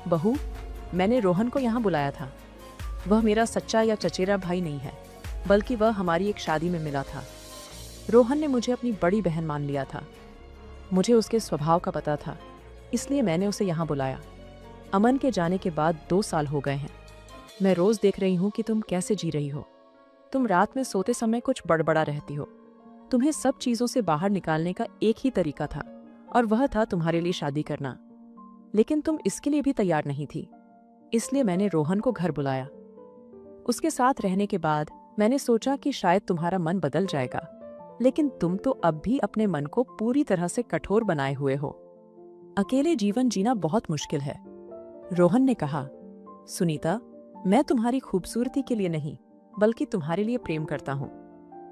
बहू, मैंने रोहन को यहाँ बुलाया था। वह मेरा सच्चा या चचेरा भाई नहीं है, बल्कि वह हमारी एक शादी में मिला था। रोहन ने मुझे अपनी बड़ी बहन मान लिया था। मुझे उसके स्वभाव का पता था, इसलिए मैंने उसे यहाँ बुलाया। अमन के जाने के बाद 2 साल हो गए हैं। मैं रोज देख रही हूँ कि तुम कैसे जी रही हो। तुम रात में सोते समय कुछ बड़बड़ा रहती हो। तुम्हें सब चीजों से बाहर निकालने का एक ही तरीका था, और वह था तुम्हारे लिए शादी करना। लेकिन तुम इसके लिए भी तैयार नहीं थी, इसलिए मैंने रोहन को घर बुलाया। उसके साथ रहने के बाद मैंने सोचा कि शायद तुम्हारा मन बदल जाएगा, लेकिन तुम तो अब भी अपने मन को पूरी तरह से कठोर बनाए हुए हो। अकेले जीवन जीना बहुत मुश्किल है। रोहन ने कहा, सुनीता, मैं तुम्हारी खूबसूरती के लिए नहीं, बल्कि तुम्हारे लिए प्रेम करता हूँ।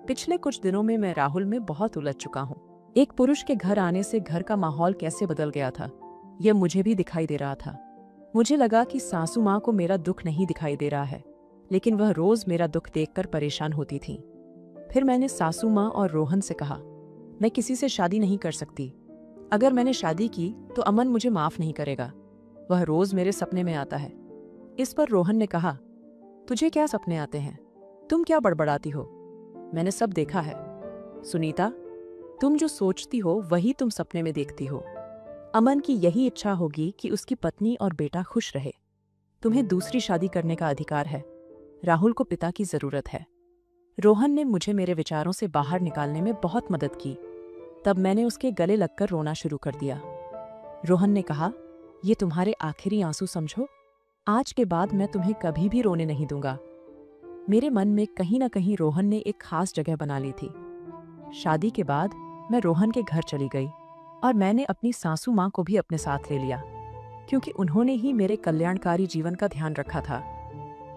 पिछले कुछ दिनों में मैं राहुल में बहुत उलझ चुका हूँ। एक पुरुष के घर आने से घर का माहौल कैसे बदल गया था, यह मुझे भी दिखाई दे रहा था। मुझे लगा कि सासू माँ को मेरा दुख नहीं दिखाई दे रहा है, लेकिन वह रोज मेरा दुख देखकर परेशान होती थी। फिर मैंने सासू माँ और रोहन से कहा, मैं किसी से शादी नहीं कर सकती। अगर मैंने शादी की तो अमन मुझे माफ नहीं करेगा। वह रोज मेरे सपने में आता है। इस पर रोहन ने कहा, तुझे क्या सपने आते हैं? तुम क्या बड़बड़ाती हो? मैंने सब देखा है। सुनीता, तुम जो सोचती हो वही तुम सपने में देखती हो। अमन की यही इच्छा होगी कि उसकी पत्नी और बेटा खुश रहे। तुम्हें दूसरी शादी करने का अधिकार है। राहुल को पिता की जरूरत है। रोहन ने मुझे मेरे विचारों से बाहर निकालने में बहुत मदद की। तब मैंने उसके गले लगकर रोना शुरू कर दिया। रोहन ने कहा, ये तुम्हारे आखिरी आंसू समझो। आज के बाद मैं तुम्हें कभी भी रोने नहीं दूंगा। मेरे मन में कहीं ना कहीं रोहन ने एक खास जगह बना ली थी। शादी के बाद मैं रोहन के घर चली गई और मैंने अपनी सासू माँ को भी अपने साथ ले लिया, क्योंकि उन्होंने ही मेरे कल्याणकारी जीवन का ध्यान रखा था।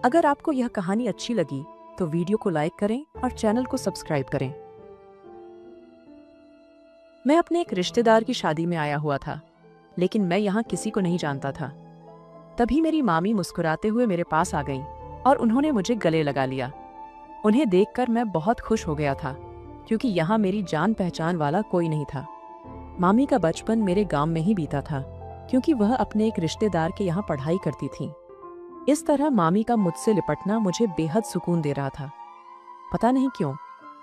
अगर आपको यह कहानी अच्छी लगी तो वीडियो को लाइक करें और चैनल को सब्सक्राइब करें। मैं अपने एक रिश्तेदार की शादी में आया हुआ था, लेकिन मैं यहाँ किसी को नहीं जानता था। तभी मेरी मामी मुस्कुराते हुए मेरे पास आ गईं और उन्होंने मुझे गले लगा लिया। उन्हें देखकर मैं बहुत खुश हो गया था, क्योंकि यहाँ मेरी जान पहचान वाला कोई नहीं था। मामी का बचपन मेरे गांव में ही बीता था, क्योंकि वह अपने एक रिश्तेदार के यहाँ पढ़ाई करती थी। इस तरह मामी का मुझसे लिपटना मुझे बेहद सुकून दे रहा था। पता नहीं क्यों,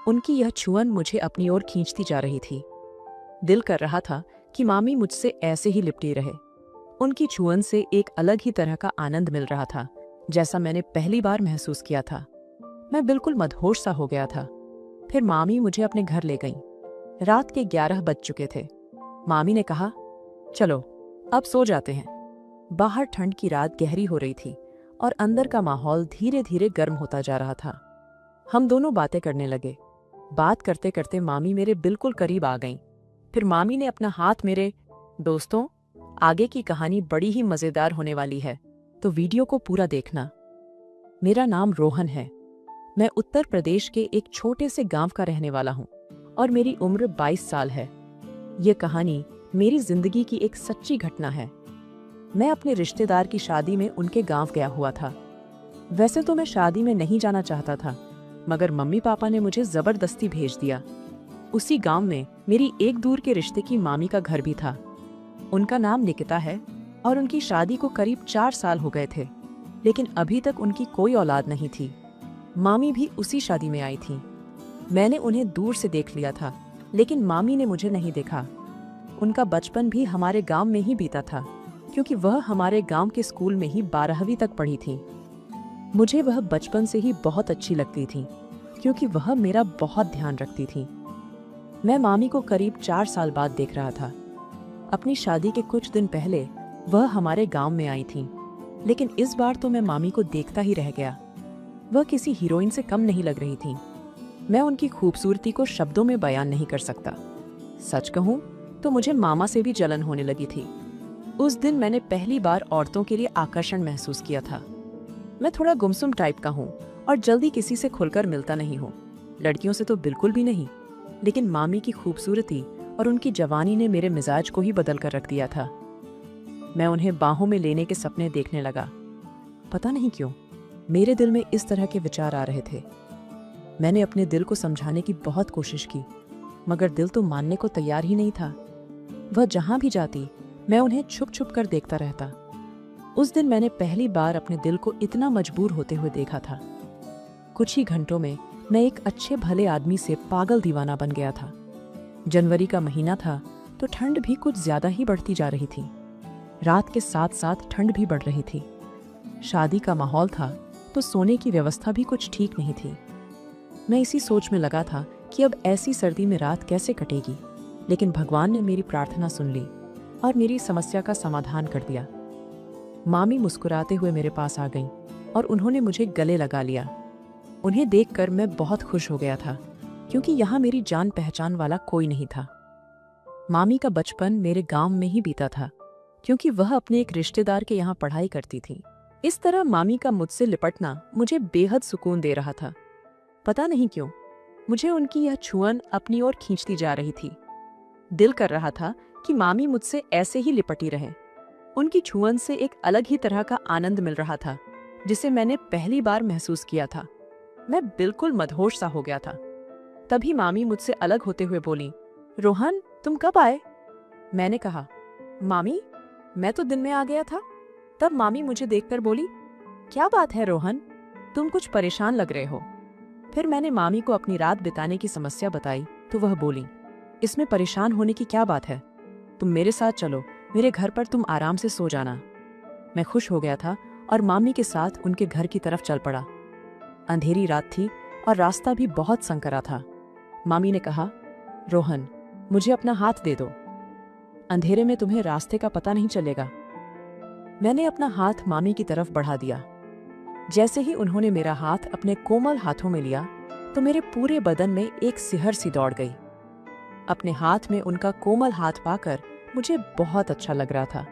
उनकी यह छुअन मुझे अपनी ओर खींचती जा रही थी। दिल कर रहा था कि मामी मुझसे ऐसे ही लिपटी रहे। उनकी छुअन से एक अलग ही तरह का आनंद मिल रहा था, जैसा मैंने पहली बार महसूस किया था। मैं बिल्कुल मदहोश सा हो गया था। फिर मामी मुझे अपने घर ले गईं। रात के 11 बज चुके थे। मामी ने कहा, चलो अब सो जाते हैं। बाहर ठंड की रात गहरी हो रही थी और अंदर का माहौल धीरे धीरे गर्म होता जा रहा था। हम दोनों बातें करने लगे। बात करते करते मामी मेरे बिल्कुल करीब आ गईं। फिर मामी ने अपना हाथ मेरे, दोस्तों, आगे की कहानी बड़ी ही मजेदार होने वाली है, तो वीडियो को पूरा देखना। मेरा नाम रोहन है। मैं उत्तर प्रदेश के एक छोटे से गांव का रहने वाला हूं और मेरी उम्र 22 साल है। ये कहानी मेरी जिंदगी की एक सच्ची घटना है। मैं अपने रिश्तेदार की शादी में उनके गांव गया हुआ था। वैसे तो मैं शादी में नहीं जाना चाहता था, मगर मम्मी पापा ने मुझे जबरदस्ती भेज दिया। उसी गांव में मेरी एक दूर के रिश्ते की मामी का घर भी था। उनका नाम निकिता है और उनकी शादी को करीब 4 साल हो गए थे, लेकिन अभी तक उनकी कोई औलाद नहीं थी। मामी भी उसी शादी में आई थी। मैंने उन्हें दूर से देख लिया था, लेकिन मामी ने मुझे नहीं देखा। उनका बचपन भी हमारे गांव में ही बीता था, क्योंकि वह हमारे गांव के स्कूल में ही 12वीं तक पढ़ी थी। मुझे वह बचपन से ही बहुत अच्छी लगती थी, क्योंकि वह मेरा बहुत ध्यान रखती थी। मैं मामी को करीब 4 साल बाद देख रहा था। अपनी शादी के कुछ दिन पहले वह हमारे गांव में आई थी, लेकिन इस बार तो मैं मामी को देखता ही रह गया। वह किसी हीरोइन से कम नहीं लग रही थी। मैं उनकी खूबसूरती को शब्दों में बयान नहीं कर सकता। सच कहूं तो मुझे मामा से भी जलन होने लगी थी। उस दिन मैंने पहली बार औरतों के लिए आकर्षण महसूस किया था। मैं थोड़ा गुमसुम टाइप का हूँ और जल्दी किसी से खुलकर मिलता नहीं हूँ, लड़कियों से तो बिल्कुल भी नहीं। लेकिन मामी की खूबसूरती और उनकी जवानी ने मेरे मिजाज को ही बदल कर रख दिया था। मैं उन्हें बाहों में लेने के सपने देखने लगा। पता नहीं क्यों मेरे दिल में इस तरह के विचार आ रहे थे। मैंने अपने दिल को समझाने की बहुत कोशिश की, मगर दिल तो मानने को तैयार ही नहीं था। वह जहां भी जाती मैं उन्हें छुप छुप कर देखता रहता। उस दिन मैंने पहली बार अपने दिल को इतना मजबूर होते हुए देखा था। कुछ ही घंटों में मैं एक अच्छे भले आदमी से पागल दीवाना बन गया था। जनवरी का महीना था तो ठंड भी कुछ ज्यादा ही बढ़ती जा रही थी। रात के साथ साथ ठंड भी बढ़ रही थी। शादी का माहौल था तो सोने की व्यवस्था भी कुछ ठीक नहीं थी। मैं इसी सोच में लगा था कि अब ऐसी सर्दी में रात कैसे कटेगी, लेकिन भगवान ने मेरी प्रार्थना सुन ली और मेरी समस्या का समाधान कर दिया। मामी मुस्कुराते हुए मेरे पास आ गईं और उन्होंने मुझे गले लगा लिया। उन्हें देखकर मैं बहुत खुश हो गया था, क्योंकि यहाँ मेरी जान पहचान वाला कोई नहीं था। मामी का बचपन मेरे गांव में ही बीता था, क्योंकि वह अपने एक रिश्तेदार के यहाँ पढ़ाई करती थी। इस तरह मामी का मुझसे लिपटना मुझे बेहद सुकून दे रहा था। पता नहीं क्यों मुझे उनकी यह छुअन अपनी ओर खींचती जा रही थी। दिल कर रहा था कि मामी मुझसे ऐसे ही लिपटी रहे। उनकी छुअन से एक अलग ही तरह का आनंद मिल रहा था, जिसे मैंने पहली बार महसूस किया था। मैं बिल्कुल मदहोश सा हो गया था। तभी मामी मुझसे अलग होते हुए बोली, रोहन तुम कब आए? मैंने कहा, मामी मैं तो दिन में आ गया था। तब मामी मुझे देखकर बोली, क्या बात है रोहन, तुम कुछ परेशान लग रहे हो। फिर मैंने मामी को अपनी रात बिताने की समस्या बताई तो वह बोली, इसमें परेशान होने की क्या बात है, तुम मेरे साथ चलो, मेरे घर पर तुम आराम से सो जाना। मैं खुश हो गया था और मामी के साथ उनके घर की तरफ चल पड़ा। अंधेरी रात थी और रास्ता भी बहुत संकरा था। मामी ने कहा, रोहन मुझे अपना हाथ दे दो, अंधेरे में तुम्हें रास्ते का पता नहीं चलेगा। मैंने अपना हाथ मामी की तरफ बढ़ा दिया। जैसे ही उन्होंने मेरा हाथ अपने कोमल हाथों में लिया तो मेरे पूरे बदन में एक सिहर सी दौड़ गई। अपने हाथ में उनका कोमल हाथ पाकर मुझे बहुत अच्छा लग रहा था।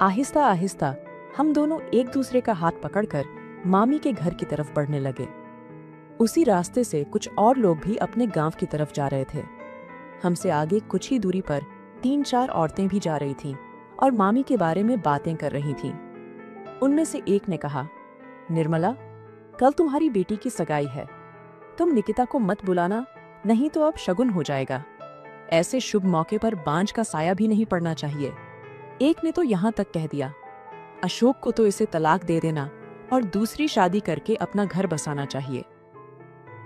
आहिस्ता आहिस्ता हम दोनों एक दूसरे का हाथ पकड़कर मामी के घर की तरफ बढ़ने लगे। उसी रास्ते से कुछ और लोग भी अपने गांव की तरफ जा रहे थे। हमसे आगे कुछ ही दूरी पर 3-4 औरतें भी जा रही थीं और मामी के बारे में बातें कर रही थीं। उनमें से एक ने कहा, निर्मला कल तुम्हारी बेटी की सगाई है, तुम निकिता को मत बुलाना, नहीं तो अब शगुन हो जाएगा। ऐसे शुभ मौके पर बांझ का साया भी नहीं पड़ना चाहिए। एक ने तो यहाँ तक कह दिया, अशोक को तो इसे तलाक दे देना और दूसरी शादी करके अपना घर बसाना चाहिए।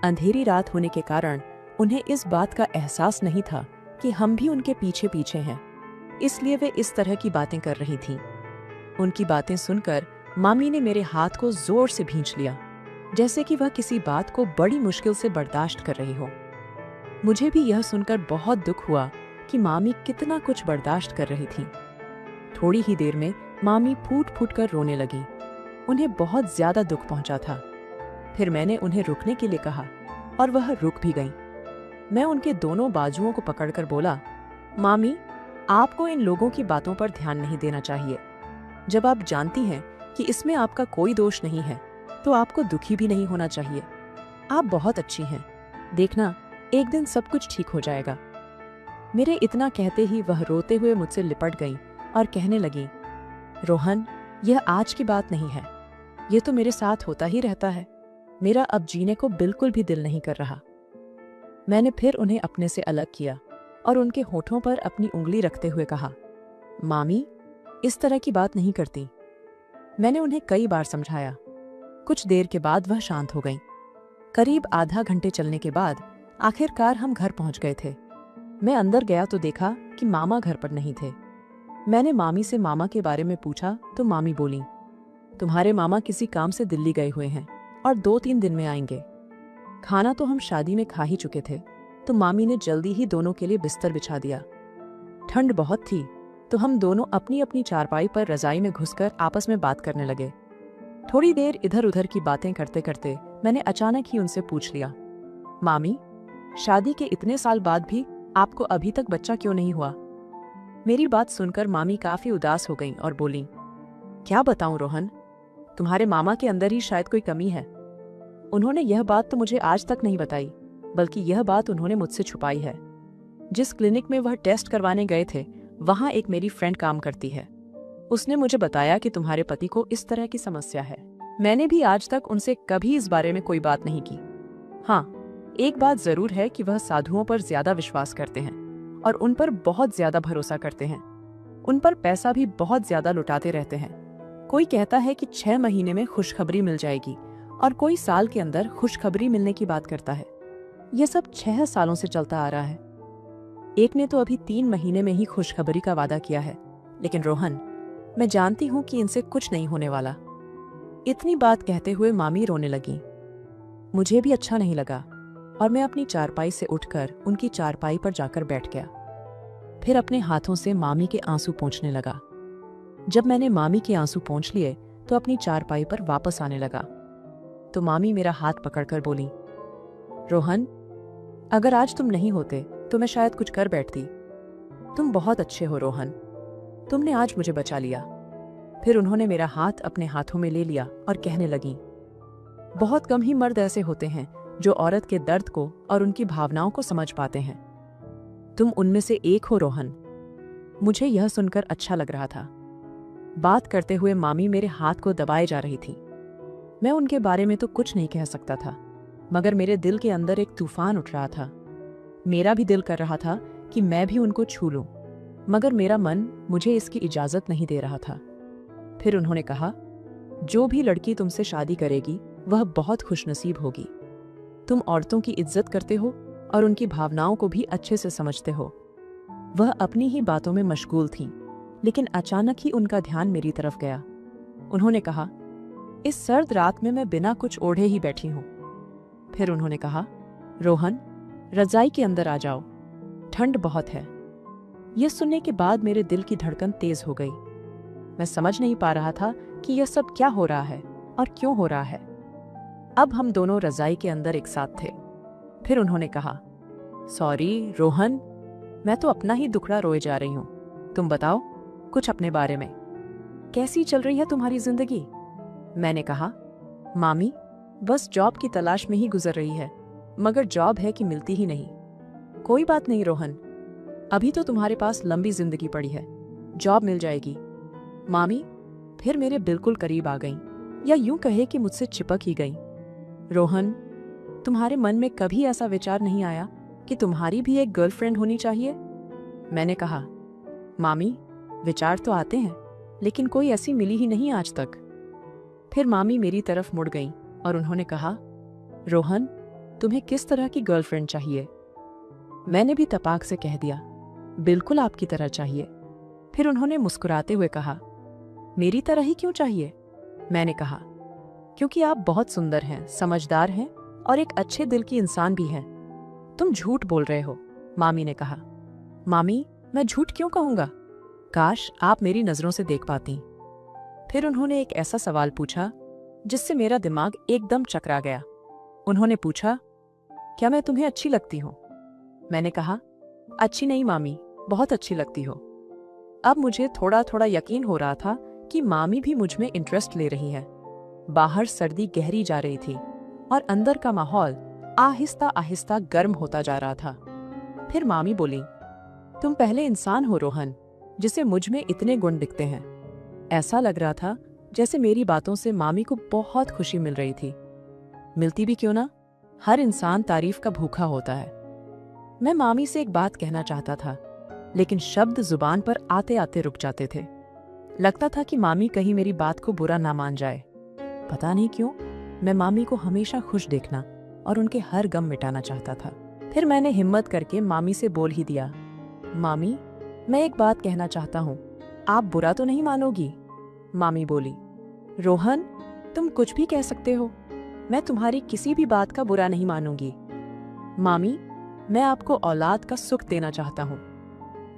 अंधेरी रात होने के कारण उन्हें इस बात का एहसास नहीं था कि हम भी उनके पीछे पीछे हैं, इसलिए वे इस तरह की बातें कर रही थीं। उनकी बातें सुनकर मामी ने मेरे हाथ को जोर से भींच लिया, जैसे कि वह किसी बात को बड़ी मुश्किल से बर्दाश्त कर रही हो। मुझे भी यह सुनकर बहुत दुख हुआ कि मामी कितना कुछ बर्दाश्त कर रही थी। थोड़ी ही देर में मामी फूट फूट कर रोने लगी। उन्हें बहुत ज्यादा दुख पहुंचा था। फिर मैंने उन्हें रुकने के लिए कहा और वह रुक भी गईं। मैं उनके दोनों बाजुओं को पकड़कर बोला, मामी आपको इन लोगों की बातों पर ध्यान नहीं देना चाहिए। जब आप जानती हैं कि इसमें आपका कोई दोष नहीं है तो आपको दुखी भी नहीं होना चाहिए। आप बहुत अच्छी हैं, देखना एक दिन सब कुछ ठीक हो जाएगा। मेरे इतना कहते ही वह रोते हुए मुझसे लिपट गई और कहने लगी, रोहन यह आज की बात नहीं है, यह तो मेरे साथ होता ही रहता है। मेरा अब जीने को बिल्कुल भी दिल नहीं कर रहा। मैंने फिर उन्हें अपने से अलग किया और उनके होठों पर अपनी उंगली रखते हुए कहा, मामी इस तरह की बात नहीं करती। मैंने उन्हें कई बार समझाया। कुछ देर के बाद वह शांत हो गईं। करीब आधा घंटे चलने के बाद आखिरकार हम घर पहुंच गए थे। मैं अंदर गया तो देखा कि मामा घर पर नहीं थे। मैंने मामी से मामा के बारे में पूछा तो मामी बोली, तुम्हारे मामा किसी काम से दिल्ली गए हुए हैं और 2-3 दिन में आएंगे। खाना तो हम शादी में खा ही चुके थे, तो मामी ने जल्दी ही दोनों के लिए बिस्तर बिछा दिया। ठंड बहुत थी तो हम दोनों अपनी अपनी चारपाई पर रजाई में घुसकर आपस में बात करने लगे। थोड़ी देर इधर उधर की बातें करते करते मैंने अचानक ही उनसे पूछ लिया, मामी शादी के इतने साल बाद भी आपको अभी तक बच्चा क्यों नहीं हुआ? मेरी बात सुनकर मामी काफी उदास हो गईं और बोलीं, क्या बताऊं रोहन, तुम्हारे मामा के अंदर ही शायद कोई कमी है। उन्होंने यह बात तो मुझे आज तक नहीं बताई, बल्कि यह बात उन्होंने मुझसे छुपाई है। जिस क्लिनिक में वह टेस्ट करवाने गए थे, वहां एक मेरी फ्रेंड काम करती है। उसने मुझे बताया कि तुम्हारे पति को इस तरह की समस्या है। मैंने भी आज तक उनसे कभी इस बारे में कोई बात नहीं की। हाँ, एक बात जरूर है कि वह साधुओं पर ज्यादा विश्वास करते हैं और उन पर बहुत ज्यादा भरोसा करते हैं। उन पर पैसा भी बहुत ज्यादा लुटाते रहते हैं। कोई कहता है कि 6 महीने में खुशखबरी मिल जाएगी और कोई साल के अंदर खुशखबरी मिलने की बात करता है। यह सब 6 सालों से चलता आ रहा है। एक ने तो अभी 3 महीने में ही खुशखबरी का वादा किया है। लेकिन रोहन, मैं जानती हूं कि इनसे कुछ नहीं होने वाला। इतनी बात कहते हुए मामी रोने लगी। मुझे भी अच्छा नहीं लगा और मैं अपनी चारपाई से उठकर उनकी चारपाई पर जाकर बैठ गया। फिर अपने हाथों से मामी के आंसू पोंछने लगा। जब मैंने मामी के आंसू पोंछ लिए तो अपनी चारपाई पर वापस आने लगा तो मामी मेरा हाथ पकड़कर बोली, रोहन, अगर आज तुम नहीं होते तो मैं शायद कुछ कर बैठती। तुम बहुत अच्छे हो रोहन, तुमने आज मुझे बचा लिया। फिर उन्होंने मेरा हाथ अपने हाथों में ले लिया और कहने लगी, बहुत कम ही मर्द ऐसे होते हैं जो औरत के दर्द को और उनकी भावनाओं को समझ पाते हैं। तुम उनमें से एक हो रोहन। मुझे यह सुनकर अच्छा लग रहा था। बात करते हुए मामी मेरे हाथ को दबाए जा रही थी। मैं उनके बारे में तो कुछ नहीं कह सकता था, मगर मेरे दिल के अंदर एक तूफान उठ रहा था। मेरा भी दिल कर रहा था कि मैं भी उनको छू लूं, मगर मेरा मन मुझे इसकी इजाजत नहीं दे रहा था। फिर उन्होंने कहा, जो भी लड़की तुमसे शादी करेगी वह बहुत खुशनसीब होगी। तुम औरतों की इज्जत करते हो और उनकी भावनाओं को भी अच्छे से समझते हो। वह अपनी ही बातों में मशगूल थीं, लेकिन अचानक ही उनका ध्यान मेरी तरफ गया। उन्होंने कहा, इस सर्द रात में मैं बिना कुछ ओढ़े ही बैठी हूं। फिर उन्होंने कहा, रोहन, रजाई के अंदर आ जाओ, ठंड बहुत है। यह सुनने के बाद मेरे दिल की धड़कन तेज हो गई। मैं समझ नहीं पा रहा था कि यह सब क्या हो रहा है और क्यों हो रहा है। अब हम दोनों रजाई के अंदर एक साथ थे। फिर उन्होंने कहा, सॉरी रोहन, मैं तो अपना ही दुखड़ा रोए जा रही हूं। तुम बताओ कुछ अपने बारे में। कैसी चल रही है तुम्हारी जिंदगी? मैंने कहा, मामी, बस जॉब की तलाश में ही गुजर रही है, मगर जॉब है कि मिलती ही नहीं। कोई बात नहीं रोहन, अभी तो तुम्हारे पास लंबी जिंदगी पड़ी है, जॉब मिल जाएगी। मामी फिर मेरे बिल्कुल करीब आ गईं, या यूं कहे कि मुझसे चिपक ही गईं। रोहन, तुम्हारे मन में कभी ऐसा विचार नहीं आया कि तुम्हारी भी एक गर्लफ्रेंड होनी चाहिए? मैंने कहा, मामी, विचार तो आते हैं, लेकिन कोई ऐसी मिली ही नहीं आज तक। फिर मामी मेरी तरफ मुड़ गईं और उन्होंने कहा, रोहन, तुम्हें किस तरह की गर्लफ्रेंड चाहिए? मैंने भी तपाक से कह दिया, बिल्कुल आपकी तरह चाहिए। फिर उन्होंने मुस्कुराते हुए कहा, मेरी तरह ही क्यों चाहिए? मैंने कहा, क्योंकि आप बहुत सुंदर हैं, समझदार हैं और एक अच्छे दिल की इंसान भी हैं। तुम झूठ बोल रहे हो, मामी ने कहा। मामी, मैं झूठ क्यों कहूंगा? काश आप मेरी नजरों से देख पाती। फिर उन्होंने एक ऐसा सवाल पूछा जिससे मेरा दिमाग एकदम चकरा गया। उन्होंने पूछा, क्या मैं तुम्हें अच्छी लगती हूं? मैंने कहा, अच्छी नहीं मामी, बहुत अच्छी लगती हो। अब मुझे थोड़ा थोड़ा यकीन हो रहा था कि मामी भी मुझ में इंटरेस्ट ले रही है। बाहर सर्दी गहरी जा रही थी और अंदर का माहौल आहिस्ता आहिस्ता गर्म होता जा रहा था। फिर मामी बोली, तुम पहले इंसान हो रोहन, जिसे मुझ में इतने गुण दिखते हैं। ऐसा लग रहा था जैसे मेरी बातों से मामी को बहुत खुशी मिल रही थी। मिलती भी क्यों ना, हर इंसान तारीफ का भूखा होता है। मैं मामी से एक बात कहना चाहता था, लेकिन शब्द जुबान पर आते आते रुक जाते थे। लगता था कि मामी कहीं मेरी बात को बुरा ना मान जाए। पता नहीं क्यों मैं मामी को हमेशा खुश देखना और उनके हर गम मिटाना चाहता था। फिर मैंने हिम्मत करके मामी से बोल ही दिया, मामी, मैं एक बात कहना चाहता हूँ, आप बुरा तो नहीं मानोगी? मामी बोली, रोहन, तुम कुछ भी कह सकते हो, मैं तुम्हारी किसी भी बात का बुरा नहीं मानूंगी। मामी, मैं आपको औलाद का सुख देना चाहता हूँ।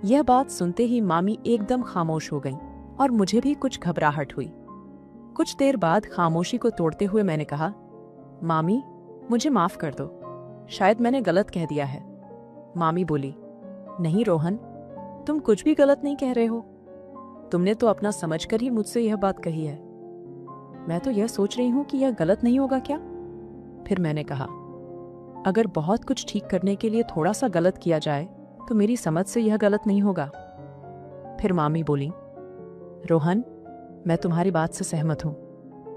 यह बात सुनते ही मामी एकदम खामोश हो गईं और मुझे भी कुछ घबराहट हुई। कुछ देर बाद खामोशी को तोड़ते हुए मैंने कहा, मामी, मुझे माफ कर दो, शायद मैंने गलत कह दिया है। मामी बोली, नहीं रोहन, तुम कुछ भी गलत नहीं कह रहे हो। तुमने तो अपना समझकर ही मुझसे यह बात कही है। मैं तो यह सोच रही हूं कि यह गलत नहीं होगा क्या। फिर मैंने कहा, अगर बहुत कुछ ठीक करने के लिए थोड़ा सा गलत किया जाए तो मेरी समझ से यह गलत नहीं होगा। फिर मामी बोली, रोहन, मैं तुम्हारी बात से सहमत हूं,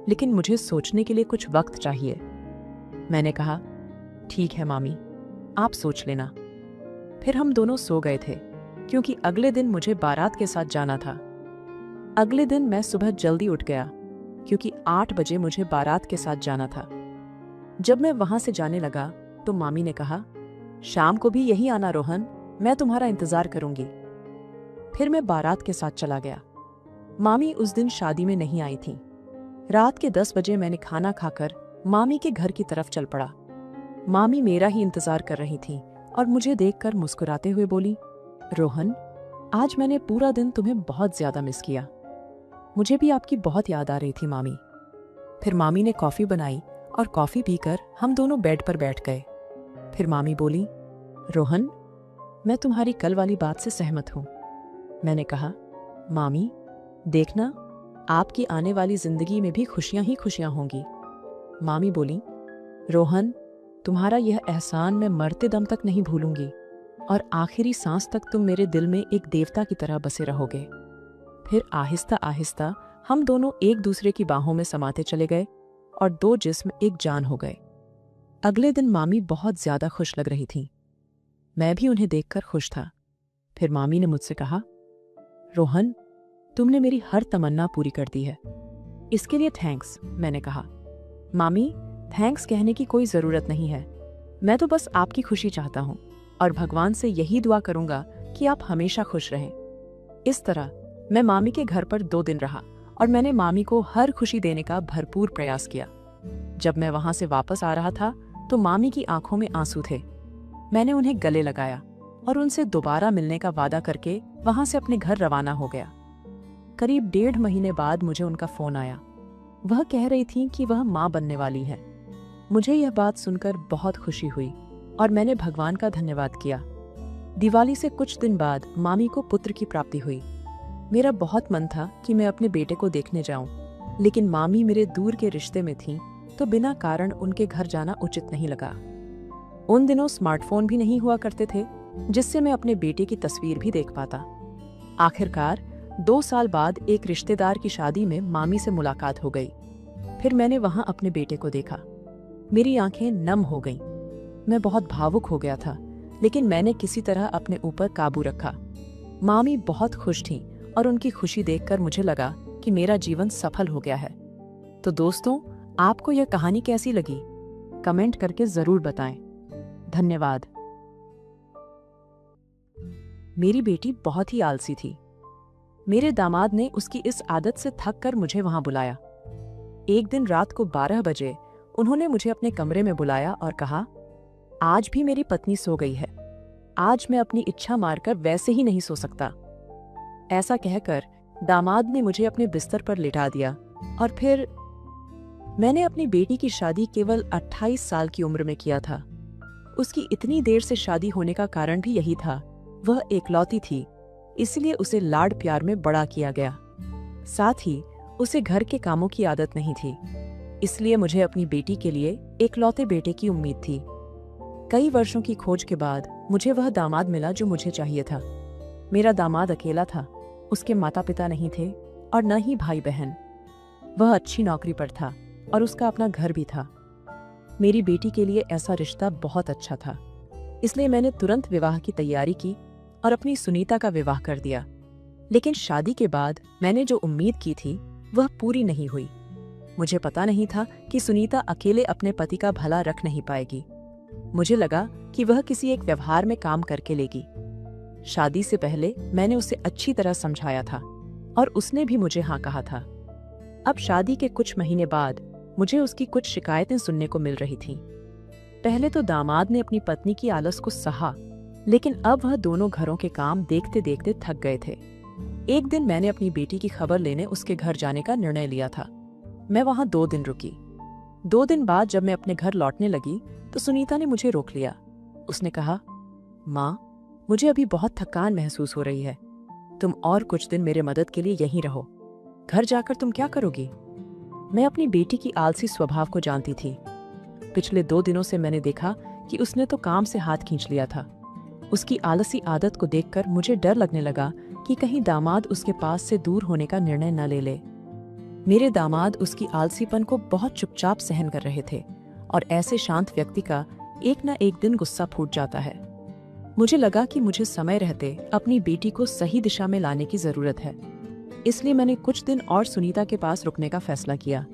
लेकिन मुझे सोचने के लिए कुछ वक्त चाहिए। मैंने कहा, ठीक है मामी, आप सोच लेना। फिर हम दोनों सो गए थे, क्योंकि अगले दिन मुझे बारात के साथ जाना था। अगले दिन मैं सुबह जल्दी उठ गया, क्योंकि 8 बजे मुझे बारात के साथ जाना था। जब मैं वहां से जाने लगा तो मामी ने कहा, शाम को भी यही आना रोहन, मैं तुम्हारा इंतजार करूंगी। फिर मैं बारात के साथ चला गया। मामी उस दिन शादी में नहीं आई थी। रात के 10 बजे मैंने खाना खाकर मामी के घर की तरफ चल पड़ा। मामी मेरा ही इंतजार कर रही थी और मुझे देखकर मुस्कुराते हुए बोली, रोहन, आज मैंने पूरा दिन तुम्हें बहुत ज्यादा मिस किया। मुझे भी आपकी बहुत याद आ रही थी मामी। फिर मामी ने कॉफी बनाई और कॉफी पीकर हम दोनों बेड पर बैठ गए। फिर मामी बोली, रोहन, मैं तुम्हारी कल वाली बात से सहमत हूं। मैंने कहा, मामी, देखना, आपकी आने वाली जिंदगी में भी खुशियां ही खुशियां होंगी। मामी बोली, रोहन, तुम्हारा यह एहसान मैं मरते दम तक नहीं भूलूंगी और आखिरी सांस तक तुम मेरे दिल में एक देवता की तरह बसे रहोगे। फिर आहिस्ता आहिस्ता हम दोनों एक दूसरे की बाहों में समाते चले गए और 2 जिस्म एक जान हो गए। अगले दिन मामी बहुत ज्यादा खुश लग रही थी। मैं भी उन्हें देखकर खुश था। फिर मामी ने मुझसे कहा, रोहन, तुमने मेरी हर तमन्ना पूरी कर दी है। इसके लिए थैंक्स। मैंने कहा, मामी, थैंक्स कहने की कोई जरूरत नहीं है। मैं तो बस आपकी खुशी चाहता हूं और भगवान से यही दुआ करूंगा कि आप हमेशा खुश रहें। इस तरह मैं मामी के घर पर 2 दिन रहा और मैंने मामी को हर खुशी देने का भरपूर प्रयास किया। जब मैं वहां से वापस आ रहा था तो मामी की आंखों में आंसू थे। मैंने उन्हें गले लगाया और उनसे दोबारा मिलने का वादा करके वहां से अपने घर रवाना हो गया। करीब 1.5 महीने बाद मुझे उनका फोन आया। वह कह रही थी कि वह मां बनने वाली है। मुझे यह बात सुनकर बहुत खुशी हुई और मैंने भगवान का धन्यवाद किया। दिवाली से कुछ दिन बाद मामी को पुत्र की प्राप्ति हुई। मेरा बहुत मन था कि मैं अपने बेटे को देखने जाऊं, लेकिन मामी मेरे दूर के रिश्ते में थीं, तो बिना कारण उनके घर जाना उचित नहीं लगा। उन दिनों स्मार्टफोन भी नहीं हुआ करते थे, जिससे मैं अपने बेटे की तस्वीर भी देख पाता। आखिरकार 2 साल बाद एक रिश्तेदार की शादी में मामी से मुलाकात हो गई। फिर मैंने वहां अपने बेटे को देखा। मेरी आंखें नम हो गईं। मैं बहुत भावुक हो गया था, लेकिन मैंने किसी तरह अपने ऊपर काबू रखा। मामी बहुत खुश थीं और उनकी खुशी देखकर मुझे लगा कि मेरा जीवन सफल हो गया है। तो दोस्तों, आपको यह कहानी कैसी लगी? कमेंट करके जरूर बताएं। धन्यवाद। मेरी बेटी बहुत ही आलसी थी। मेरे दामाद ने उसकी इस आदत से थक कर मुझे वहां बुलाया। एक दिन रात को 12 बजे उन्होंने मुझे अपने कमरे में बुलाया और कहा, आज भी मेरी पत्नी सो गई है। आज मैं अपनी इच्छा मारकर वैसे ही नहीं सो सकता। ऐसा कहकर दामाद ने मुझे अपने बिस्तर पर लिटा दिया और फिर मैंने अपनी बेटी की शादी केवल 28 साल की उम्र में किया था। उसकी इतनी देर से शादी होने का कारण भी यही था। वह एकलौती थी, इसलिए उसे लाड प्यार में बड़ा किया गया। साथ ही उसे घर के कामों की आदत नहीं थी, इसलिए मुझे अपनी बेटी के लिए एकलौते बेटे की उम्मीद थी। कई वर्षों की खोज के बाद मुझे वह दामाद मिला जो मुझे चाहिए था। मेरा दामाद अकेला था, उसके माता पिता नहीं थे और न ही भाई बहन। वह अच्छी नौकरी पर था और उसका अपना घर भी था। मेरी बेटी के लिए ऐसा रिश्ता बहुत अच्छा था, इसलिए मैंने तुरंत विवाह की तैयारी की और अपनी सुनीता का विवाह कर दिया। लेकिन शादी के बाद मैंने जो उम्मीद की थी वह पूरी नहीं हुई। मुझे पता नहीं था कि सुनीता अकेले अपने पति का भला रख नहीं पाएगी। मुझे लगा कि वह किसी एक व्यवहार में काम करके लेगी। शादी से पहले मैंने उसे अच्छी तरह समझाया था और उसने भी मुझे हाँ कहा था। अब शादी के कुछ महीने बाद मुझे उसकी कुछ शिकायतें सुनने को मिल रही थीं। पहले तो दामाद ने अपनी पत्नी की आलस को सहा, लेकिन अब वह दोनों घरों के काम देखते देखते थक गए थे। एक दिन मैंने अपनी बेटी की खबर लेने उसके घर जाने का निर्णय लिया था। मैं वहां 2 दिन रुकी। 2 दिन बाद जब मैं अपने घर लौटने लगी तो सुनीता ने मुझे रोक लिया। उसने कहा, माँ, मुझे अभी बहुत थकान महसूस हो रही है। तुम और कुछ दिन मेरे मदद के लिए यहीं रहो। घर जाकर तुम क्या करोगी? मैं अपनी बेटी की आलसी स्वभाव को जानती थी। पिछले 2 दिनों से मैंने देखा कि उसने तो काम से हाथ खींच लिया था। उसकी आलसी आदत को देखकर मुझे डर लगने लगा कि कहीं दामाद उसके पास से दूर होने का निर्णय न ले ले। मेरे दामाद उसकी आलसीपन को बहुत चुपचाप सहन कर रहे थे और ऐसे शांत व्यक्ति का एक न एक दिन गुस्सा फूट जाता है। मुझे लगा कि मुझे समय रहते अपनी बेटी को सही दिशा में लाने की जरूरत है। इसलिए मैंने कुछ दिन और सुनीता के पास रुकने का फैसला किया।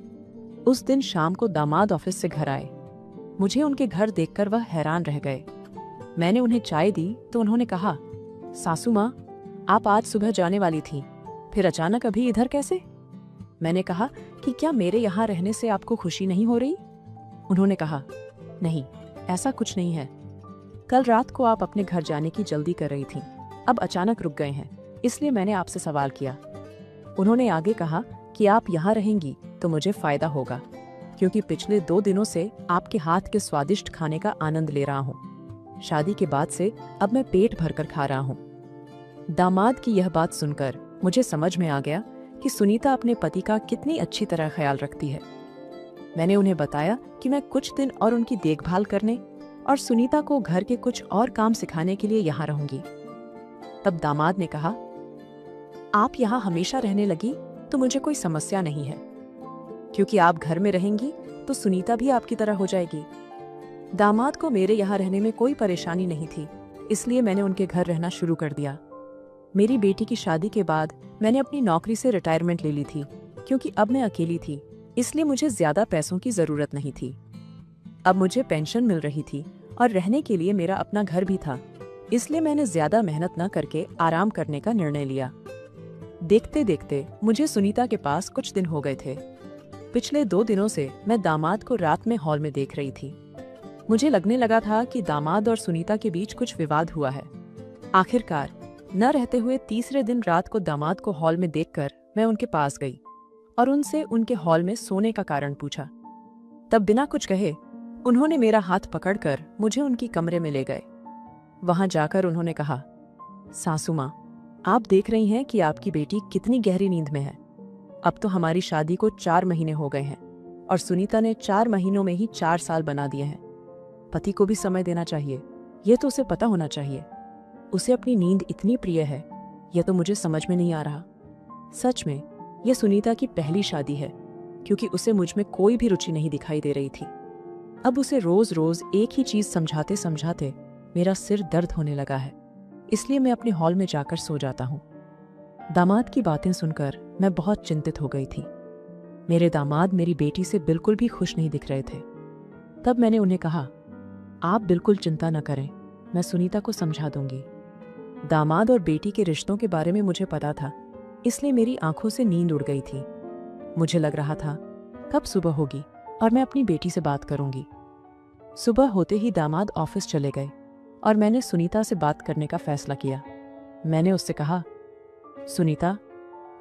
उस दिन शाम को दामाद ऑफिस से घर आए। मुझे उनके घर देखकर वह हैरान रह गए। मैंने उन्हें चाय दी तो उन्होंने कहा, सासू माँ, आप आज सुबह जाने वाली थी, फिर अचानक अभी इधर कैसे? मैंने कहा कि क्या मेरे यहाँ रहने से आपको खुशी नहीं हो रही? उन्होंने कहा, नहीं, ऐसा कुछ नहीं है। कल रात को आप अपने घर जाने की जल्दी कर रही थीं, अब अचानक रुक गए हैं, इसलिए मैंने आपसे सवाल किया। उन्होंने आगे कहा कि आप यहाँ रहेंगी तो मुझे फायदा होगा, क्योंकि पिछले 2 दिनों से आपके हाथ के स्वादिष्ट खाने का आनंद ले रहा हूँ। शादी के बाद से अब मैं पेट भरकर खा रहा हूँ। दामाद की यह बात सुनकर मुझे समझ में आ गया कि सुनीता अपने पति का कितनी अच्छी तरह ख्याल रखती है। मैंने उन्हें बताया कि मैं कुछ दिन और उनकी देखभाल करने और सुनीता को घर के कुछ और काम सिखाने के लिए यहाँ रहूंगी। तब दामाद ने कहा, आप यहाँ हमेशा रहने लगी तो मुझे कोई समस्या नहीं है, क्योंकि आप घर में रहेंगी तो सुनीता भी आपकी तरह हो जाएगी। दामाद को मेरे यहाँ रहने में कोई परेशानी नहीं थी, इसलिए मैंने उनके घर रहना शुरू कर दिया। मेरी बेटी की शादी के बाद मैंने अपनी नौकरी से रिटायरमेंट ले ली थी, क्योंकि अब मैं अकेली थी, इसलिए मुझे ज्यादा पैसों की जरूरत नहीं थी। अब मुझे पेंशन मिल रही थी और रहने के लिए मेरा अपना घर भी था, इसलिए मैंने ज्यादा मेहनत न करके आराम करने का निर्णय लिया। देखते देखते मुझे सुनीता के पास कुछ दिन हो गए थे। पिछले 2 दिनों से मैं दामाद को रात में हॉल में देख रही थी। मुझे लगने लगा था कि दामाद और सुनीता के बीच कुछ विवाद हुआ है। आखिरकार न रहते हुए तीसरे दिन रात को दामाद को हॉल में देखकर मैं उनके पास गई और उनसे उनके हॉल में सोने का कारण पूछा। तब बिना कुछ कहे उन्होंने मेरा हाथ पकड़कर मुझे उनकी कमरे में ले गए। वहां जाकर उन्होंने कहा, सासू माँ, आप देख रही हैं कि आपकी बेटी कितनी गहरी नींद में है। अब तो हमारी शादी को 4 महीने हो गए हैं और सुनीता ने 4 महीनों में ही 4 साल बना दिए हैं। पति को भी समय देना चाहिए, यह तो उसे पता होना चाहिए। उसे अपनी नींद इतनी प्रिय है, यह तो मुझे समझ में नहीं आ रहा। सच में यह सुनीता की पहली शादी है, क्योंकि उसे मुझ में कोई भी रुचि नहीं दिखाई दे रही थी। अब उसे रोज रोज एक ही चीज समझाते समझाते मेरा सिर दर्द होने लगा है, इसलिए मैं अपने हॉल में जाकर सो जाता हूँ। दामाद की बातें सुनकर मैं बहुत चिंतित हो गई थी। मेरे दामाद मेरी बेटी से बिल्कुल भी खुश नहीं दिख रहे थे। तब मैंने उन्हें कहा, आप बिल्कुल चिंता न करें, मैं सुनीता को समझा दूंगी। दामाद और बेटी के रिश्तों के बारे में मुझे पता था, इसलिए मेरी आंखों से नींद उड़ गई थी। मुझे लग रहा था कब सुबह होगी और मैं अपनी बेटी से बात करूंगी। सुबह होते ही दामाद ऑफिस चले गए और मैंने सुनीता से बात करने का फैसला किया। मैंने उससे कहा, सुनीता,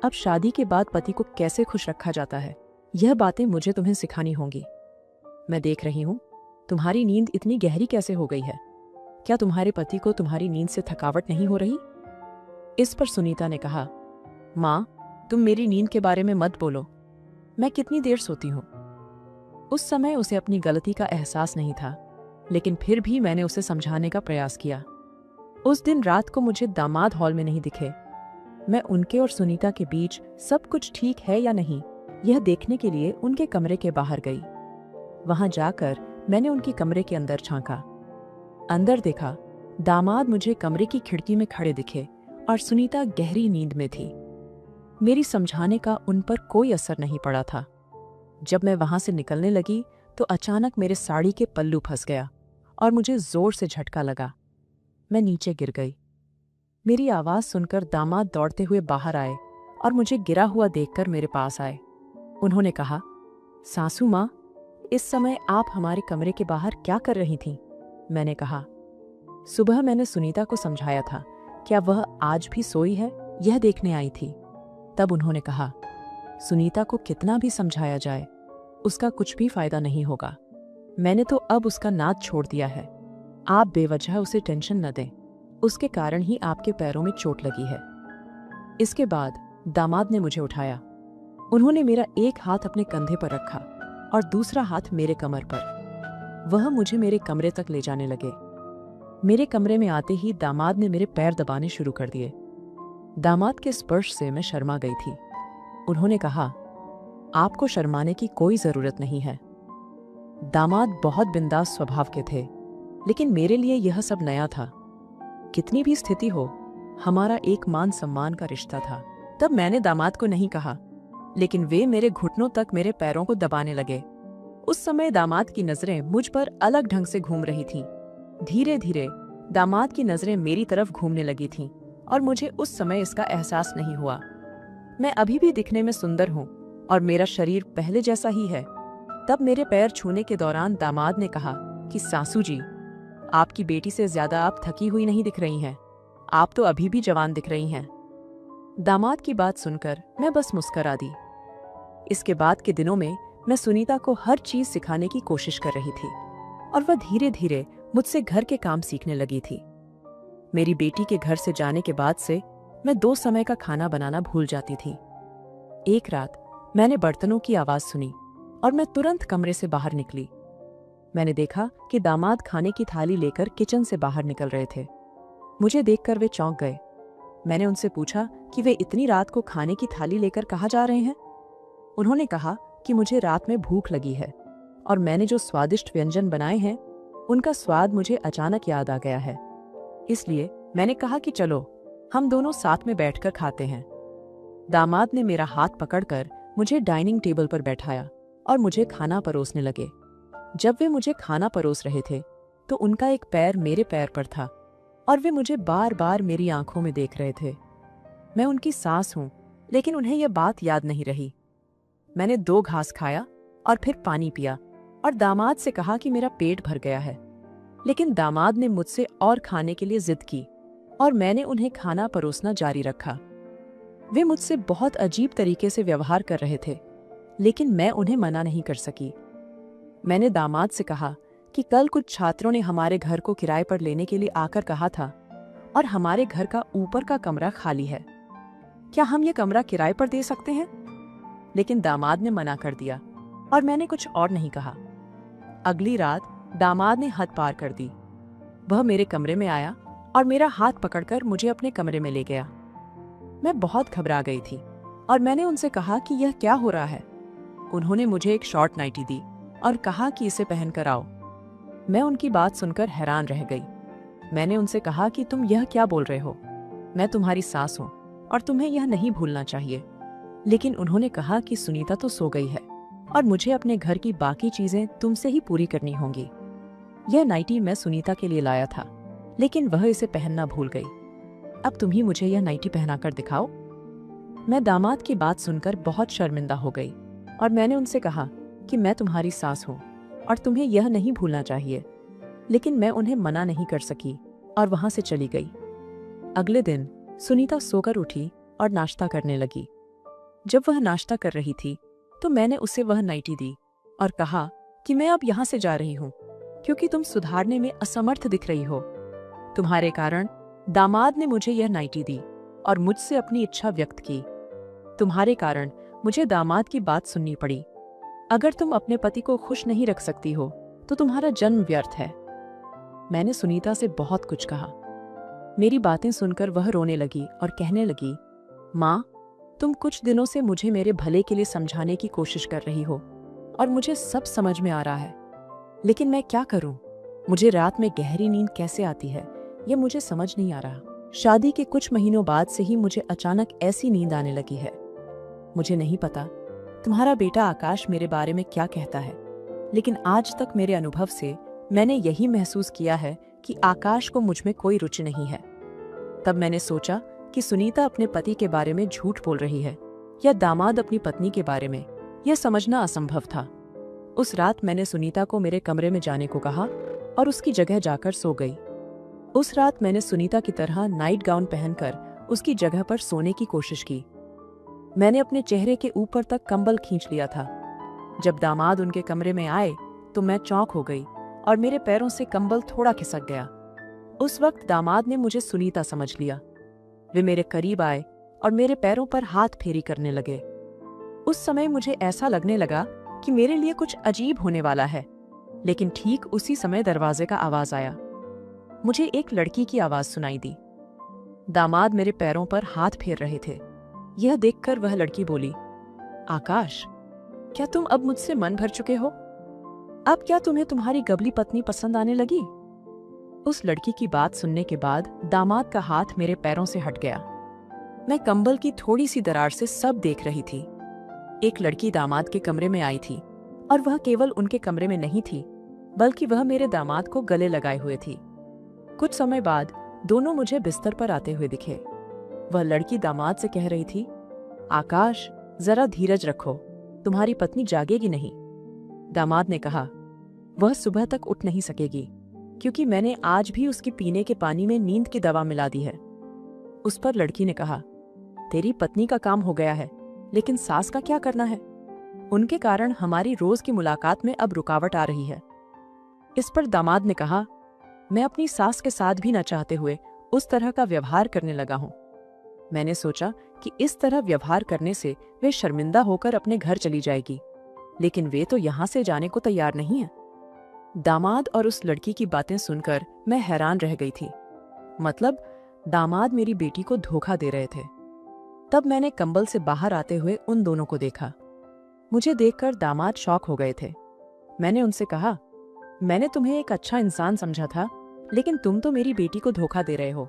अब शादी के बाद पति को कैसे खुश रखा जाता है, यह बातें मुझे तुम्हें सिखानी होंगी। मैं देख रही हूं तुम्हारी नींद इतनी गहरी कैसे हो गई है। क्या तुम्हारे पति को तुम्हारी नींद से थकावट नहीं हो रही? इस पर सुनीता ने कहा, माँ, तुम मेरी नींद के बारे में मत बोलो। मैं कितनी देर सोती हूँ। उस समय उसे अपनी गलती का एहसास नहीं था, लेकिन फिर भी मैंने उसे समझाने का प्रयास किया। उस दिन रात को मुझे दामाद हॉल में नहीं दिखे। मैं उनके और सुनीता के बीच सब कुछ ठीक है या नहीं, यह देखने के लिए उनके कमरे के बाहर गई। वहां जाकर मैंने उनके कमरे के अंदर झांका। अंदर देखा, दामाद मुझे कमरे की खिड़की में खड़े दिखे और सुनीता गहरी नींद में थी। मेरी समझाने का उन पर कोई असर नहीं पड़ा था। जब मैं वहां से निकलने लगी तो अचानक मेरे साड़ी के पल्लू फंस गया और मुझे जोर से झटका लगा। मैं नीचे गिर गई। मेरी आवाज सुनकर दामाद दौड़ते हुए बाहर आए और मुझे गिरा हुआ देखकर मेरे पास आए। उन्होंने कहा, सासू माँ, इस समय आप हमारे कमरे के बाहर क्या कर रही थीं? मैंने कहा, सुबह मैंने सुनीता को समझाया था, क्या वह आज भी सोई है, यह देखने आई थी। तब उन्होंने कहा, सुनीता को कितना भी समझाया जाए, उसका कुछ भी फायदा नहीं होगा। मैंने तो अब उसका नाद छोड़ दिया है। आप बेवजह उसे टेंशन न दें। उसके कारण ही आपके पैरों में चोट लगी है। इसके बाद दामाद ने मुझे उठाया। उन्होंने मेरा एक हाथ अपने कंधे पर रखा और दूसरा हाथ मेरे कमर पर। वह मुझे मेरे कमरे तक ले जाने लगे। मेरे कमरे में आते ही दामाद ने मेरे पैर दबाने शुरू कर दिए। दामाद के स्पर्श से मैं शर्मा गई थी। उन्होंने कहा, आपको शर्माने की कोई जरूरत नहीं है। दामाद बहुत बिंदास स्वभाव के थे, लेकिन मेरे लिए यह सब नया था। कितनी भी स्थिति हो, हमारा एक मान सम्मान का रिश्ता था। तब मैंने दामाद को नहीं कहा, लेकिन वे मेरे घुटनों तक मेरे पैरों को दबाने लगे। उस समय दामाद की नजरें मुझ पर अलग ढंग से घूम रही थीं। धीरे धीरे दामाद की नजरें मेरी तरफ घूमने लगी थीं और मुझे उस समय इसका एहसास नहीं हुआ। मैं अभी भी दिखने में सुंदर हूँ और मेरा शरीर पहले जैसा ही है। तब मेरे पैर छूने के दौरान दामाद ने कहा कि सासू जी, आपकी बेटी से ज्यादा आप थकी हुई नहीं दिख रही हैं। आप तो अभी भी जवान दिख रही हैं। दामाद की बात सुनकर मैं बस मुस्कुरा दी। इसके बाद के दिनों में मैं सुनीता को हर चीज सिखाने की कोशिश कर रही थी और वह धीरे धीरे मुझसे घर के काम सीखने लगी थी। मेरी बेटी के घर से जाने के बाद से मैं 2 समय का खाना बनाना भूल जाती थी। एक रात मैंने बर्तनों की आवाज सुनी और मैं तुरंत कमरे से बाहर निकली। मैंने देखा कि दामाद खाने की थाली लेकर किचन से बाहर निकल रहे थे। मुझे देखकर वे चौंक गए। मैंने उनसे पूछा कि वे इतनी रात को खाने की थाली लेकर कहाँ जा रहे हैं। उन्होंने कहा कि मुझे रात में भूख लगी है और मैंने जो स्वादिष्ट व्यंजन बनाए हैं उनका स्वाद मुझे अचानक याद आ गया है। इसलिए मैंने कहा कि चलो हम दोनों साथ में बैठकर खाते हैं। दामाद ने मेरा हाथ पकड़कर मुझे डाइनिंग टेबल पर बैठाया और मुझे खाना परोसने लगे। जब वे मुझे खाना परोस रहे थे तो उनका एक पैर मेरे पैर पर था और वे मुझे बार बार मेरी आंखों में देख रहे थे। मैं उनकी सास हूं, लेकिन उन्हें यह बात याद नहीं रही। मैंने 2 घास खाया और फिर पानी पिया और दामाद से कहा कि मेरा पेट भर गया है। लेकिन दामाद ने मुझसे और खाने के लिए जिद की और मैंने उन्हें खाना परोसना जारी रखा। वे मुझसे बहुत अजीब तरीके से व्यवहार कर रहे थे, लेकिन मैं उन्हें मना नहीं कर सकी। मैंने दामाद से कहा कि कल कुछ छात्रों ने हमारे घर को किराए पर लेने के लिए आकर कहा था और हमारे घर का ऊपर का कमरा खाली है। क्या हम ये कमरा किराए पर दे सकते हैं? लेकिन दामाद ने मना कर दिया और मैंने कुछ और नहीं कहा। अगली रात दामाद ने हद पार कर दी। वह मेरे कमरे में आया और मेरा हाथ पकड़कर मुझे अपने कमरे में ले गया। मैं बहुत घबरा गई थी और मैंने उनसे कहा कि यह क्या हो रहा है। उन्होंने मुझे एक शॉर्ट नाइटी दी और कहा कि इसे पहनकर आओ। मैं उनकी बात सुनकर हैरान रह गई। मैंने उनसे कहा कि तुम यह क्या बोल रहे हो? मैं तुम्हारी सास हूं और तुम्हें यह नहीं भूलना चाहिए। लेकिन उन्होंने कहा कि सुनीता तो सो गई है और मुझे अपने घर की बाकी चीजें तुमसे ही पूरी करनी होंगी। यह नाइटी मैं सुनीता के लिए लाया था, लेकिन वह इसे पहनना भूल गई। अब तुम ही मुझे यह नाइटी पहनाकर दिखाओ। मैं दामाद की बात सुनकर बहुत शर्मिंदा हो गई और मैंने उनसे कहा कि मैं तुम्हारी सास हूं और तुम्हें यह नहीं भूलना चाहिए। लेकिन मैं उन्हें मना नहीं कर सकी और वहां से चली गई। अगले दिन सुनीता सोकर उठी और नाश्ता करने लगी। जब वह नाश्ता कर रही थी तो मैंने उसे वह नाइटी दी और कहा कि मैं अब यहाँ से जा रही हूँ क्योंकि तुम सुधारने में असमर्थ दिख रही हो। तुम्हारे कारण दामाद ने मुझे यह नाइटी दी और मुझसे अपनी इच्छा व्यक्त की। तुम्हारे कारण मुझे दामाद की बात सुननी पड़ी। अगर तुम अपने पति को खुश नहीं रख सकती हो तो तुम्हारा जन्म व्यर्थ है। मैंने सुनीता से बहुत कुछ कहा। मेरी बातें सुनकर वह रोने लगी और कहने लगी, माँ, तुम कुछ दिनों से मुझे मेरे भले के लिए समझाने की कोशिश कर रही हो और मुझे सब समझ में आ रहा है, लेकिन मैं क्या करूं? मुझे रात में गहरी नींद कैसे आती है यह मुझे समझ नहीं आ रहा। शादी के कुछ महीनों बाद से ही मुझे अचानक ऐसी नींद आने लगी है। मुझे नहीं पता तुम्हारा बेटा आकाश मेरे बारे में क्या कहता है, लेकिन आज तक मेरे अनुभव से मैंने यही महसूस किया है कि आकाश को मुझ में कोई रुचि नहीं है। तब मैंने सोचा कि सुनीता अपने पति के बारे में झूठ बोल रही है या दामाद अपनी पत्नी के बारे में। यह समझना असंभव था। उस रात मैंने सुनीता को मेरे कमरे में जाने को कहा और उसकी जगह जाकर सो गई। उस रात मैंने सुनीता की तरह नाइट गाउन पहनकर उसकी जगह पर सोने की कोशिश की। मैंने अपने चेहरे के ऊपर तक कंबल खींच लिया था। जब दामाद उनके कमरे में आए तो मैं चौंक हो गई और मेरे पैरों से कंबल थोड़ा खिसक गया। उस वक्त दामाद ने मुझे सुनीता समझ लिया। वे मेरे करीब आए और मेरे पैरों पर हाथ फेरी करने लगे। उस समय मुझे ऐसा लगने लगा कि मेरे लिए कुछ अजीब होने वाला है, लेकिन ठीक उसी समय दरवाजे का आवाज आया। मुझे एक लड़की की आवाज सुनाई दी। दामाद मेरे पैरों पर हाथ फेर रहे थे। यह देखकर वह लड़की बोली, आकाश, क्या तुम अब मुझसे मन भर चुके हो? अब क्या तुम्हें तुम्हारी गबली पत्नी पसंद आने लगी? उस लड़की की बात सुनने के बाद दामाद का हाथ मेरे पैरों से हट गया। मैं कंबल की थोड़ी सी दरार से सब देख रही थी। एक लड़की दामाद के कमरे में आई थी, और वह केवल उनके कमरे में नहीं थी, बल्कि वह मेरे दामाद को गले लगाए हुए थी। कुछ समय बाद दोनों मुझे बिस्तर पर आते हुए दिखे। वह लड़की दामाद से कह रही थी, आकाश, जरा धीरज रखो, तुम्हारी पत्नी जागेगी नहीं। दामाद ने कहा, वह सुबह तक उठ नहीं सकेगी, क्योंकि मैंने आज भी उसके पीने के पानी में नींद की दवा मिला दी है। उस पर लड़की ने कहा, तेरी पत्नी का काम हो गया है, लेकिन सास का क्या करना है? उनके कारण हमारी रोज की मुलाकात में अब रुकावट आ रही है। इस पर दामाद ने कहा, मैं अपनी सास के साथ भी न चाहते हुए उस तरह का व्यवहार करने लगा हूं। मैंने सोचा कि इस तरह व्यवहार करने से वे शर्मिंदा होकर अपने घर चली जाएगी, लेकिन वे तो यहां से जाने को तैयार नहीं है। दामाद और उस लड़की की बातें सुनकर मैं हैरान रह गई थी। मतलब दामाद मेरी बेटी को धोखा दे रहे थे। तब मैंने कंबल से बाहर आते हुए उन दोनों को देखा। मुझे देखकर दामाद शॉक हो गए थे। मैंने उनसे कहा, मैंने तुम्हें एक अच्छा इंसान समझा था, लेकिन तुम तो मेरी बेटी को धोखा दे रहे हो।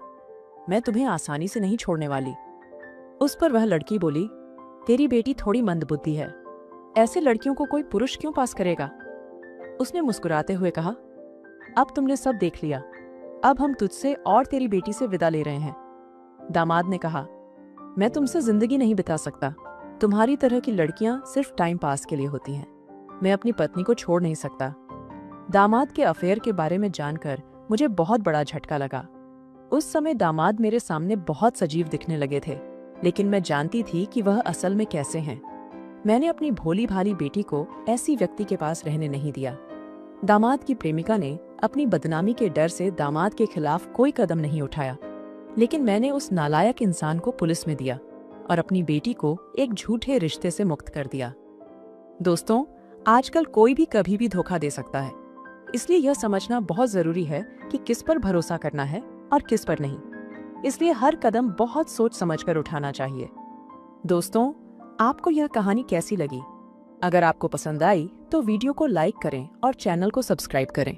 मैं तुम्हें आसानी से नहीं छोड़ने वाली। उस पर वह लड़की बोली, तेरी बेटी थोड़ी मंदबुद्धि है, ऐसे लड़कियों को कोई पुरुष क्यों पास करेगा? उसने मुस्कुराते हुए कहा, अब तुमने सब देख लिया, अब हम तुझसे और तेरी बेटी से विदा ले रहे हैं। दामाद ने कहा, मैं तुमसे जिंदगी नहीं बिता सकता। तुम्हारी तरह की लड़कियां सिर्फ टाइम पास के लिए होती हैं। मैं अपनी पत्नी को छोड़ नहीं सकता। दामाद के अफेयर के बारे में जानकर मुझे बहुत बड़ा झटका लगा। उस समय दामाद मेरे सामने बहुत सजीव दिखने लगे थे, लेकिन मैं जानती थी कि वह असल में कैसे हैं। मैंने अपनी भोली भाली बेटी को ऐसी व्यक्ति के पास रहने नहीं दिया। दामाद की प्रेमिका ने अपनी बदनामी के डर से दामाद के खिलाफ कोई कदम नहीं उठाया, लेकिन मैंने उस नालायक इंसान को पुलिस में दिया और अपनी बेटी को एक झूठे रिश्ते से मुक्त कर दिया। दोस्तों, आजकल कोई भी कभी भी धोखा दे सकता है, इसलिए यह समझना बहुत जरूरी है कि किस पर भरोसा करना है और किस पर नहीं। इसलिए हर कदम बहुत सोच समझकर उठाना चाहिए। दोस्तों, आपको यह कहानी कैसी लगी? अगर आपको पसंद आई तो वीडियो को लाइक करें और चैनल को सब्सक्राइब करें।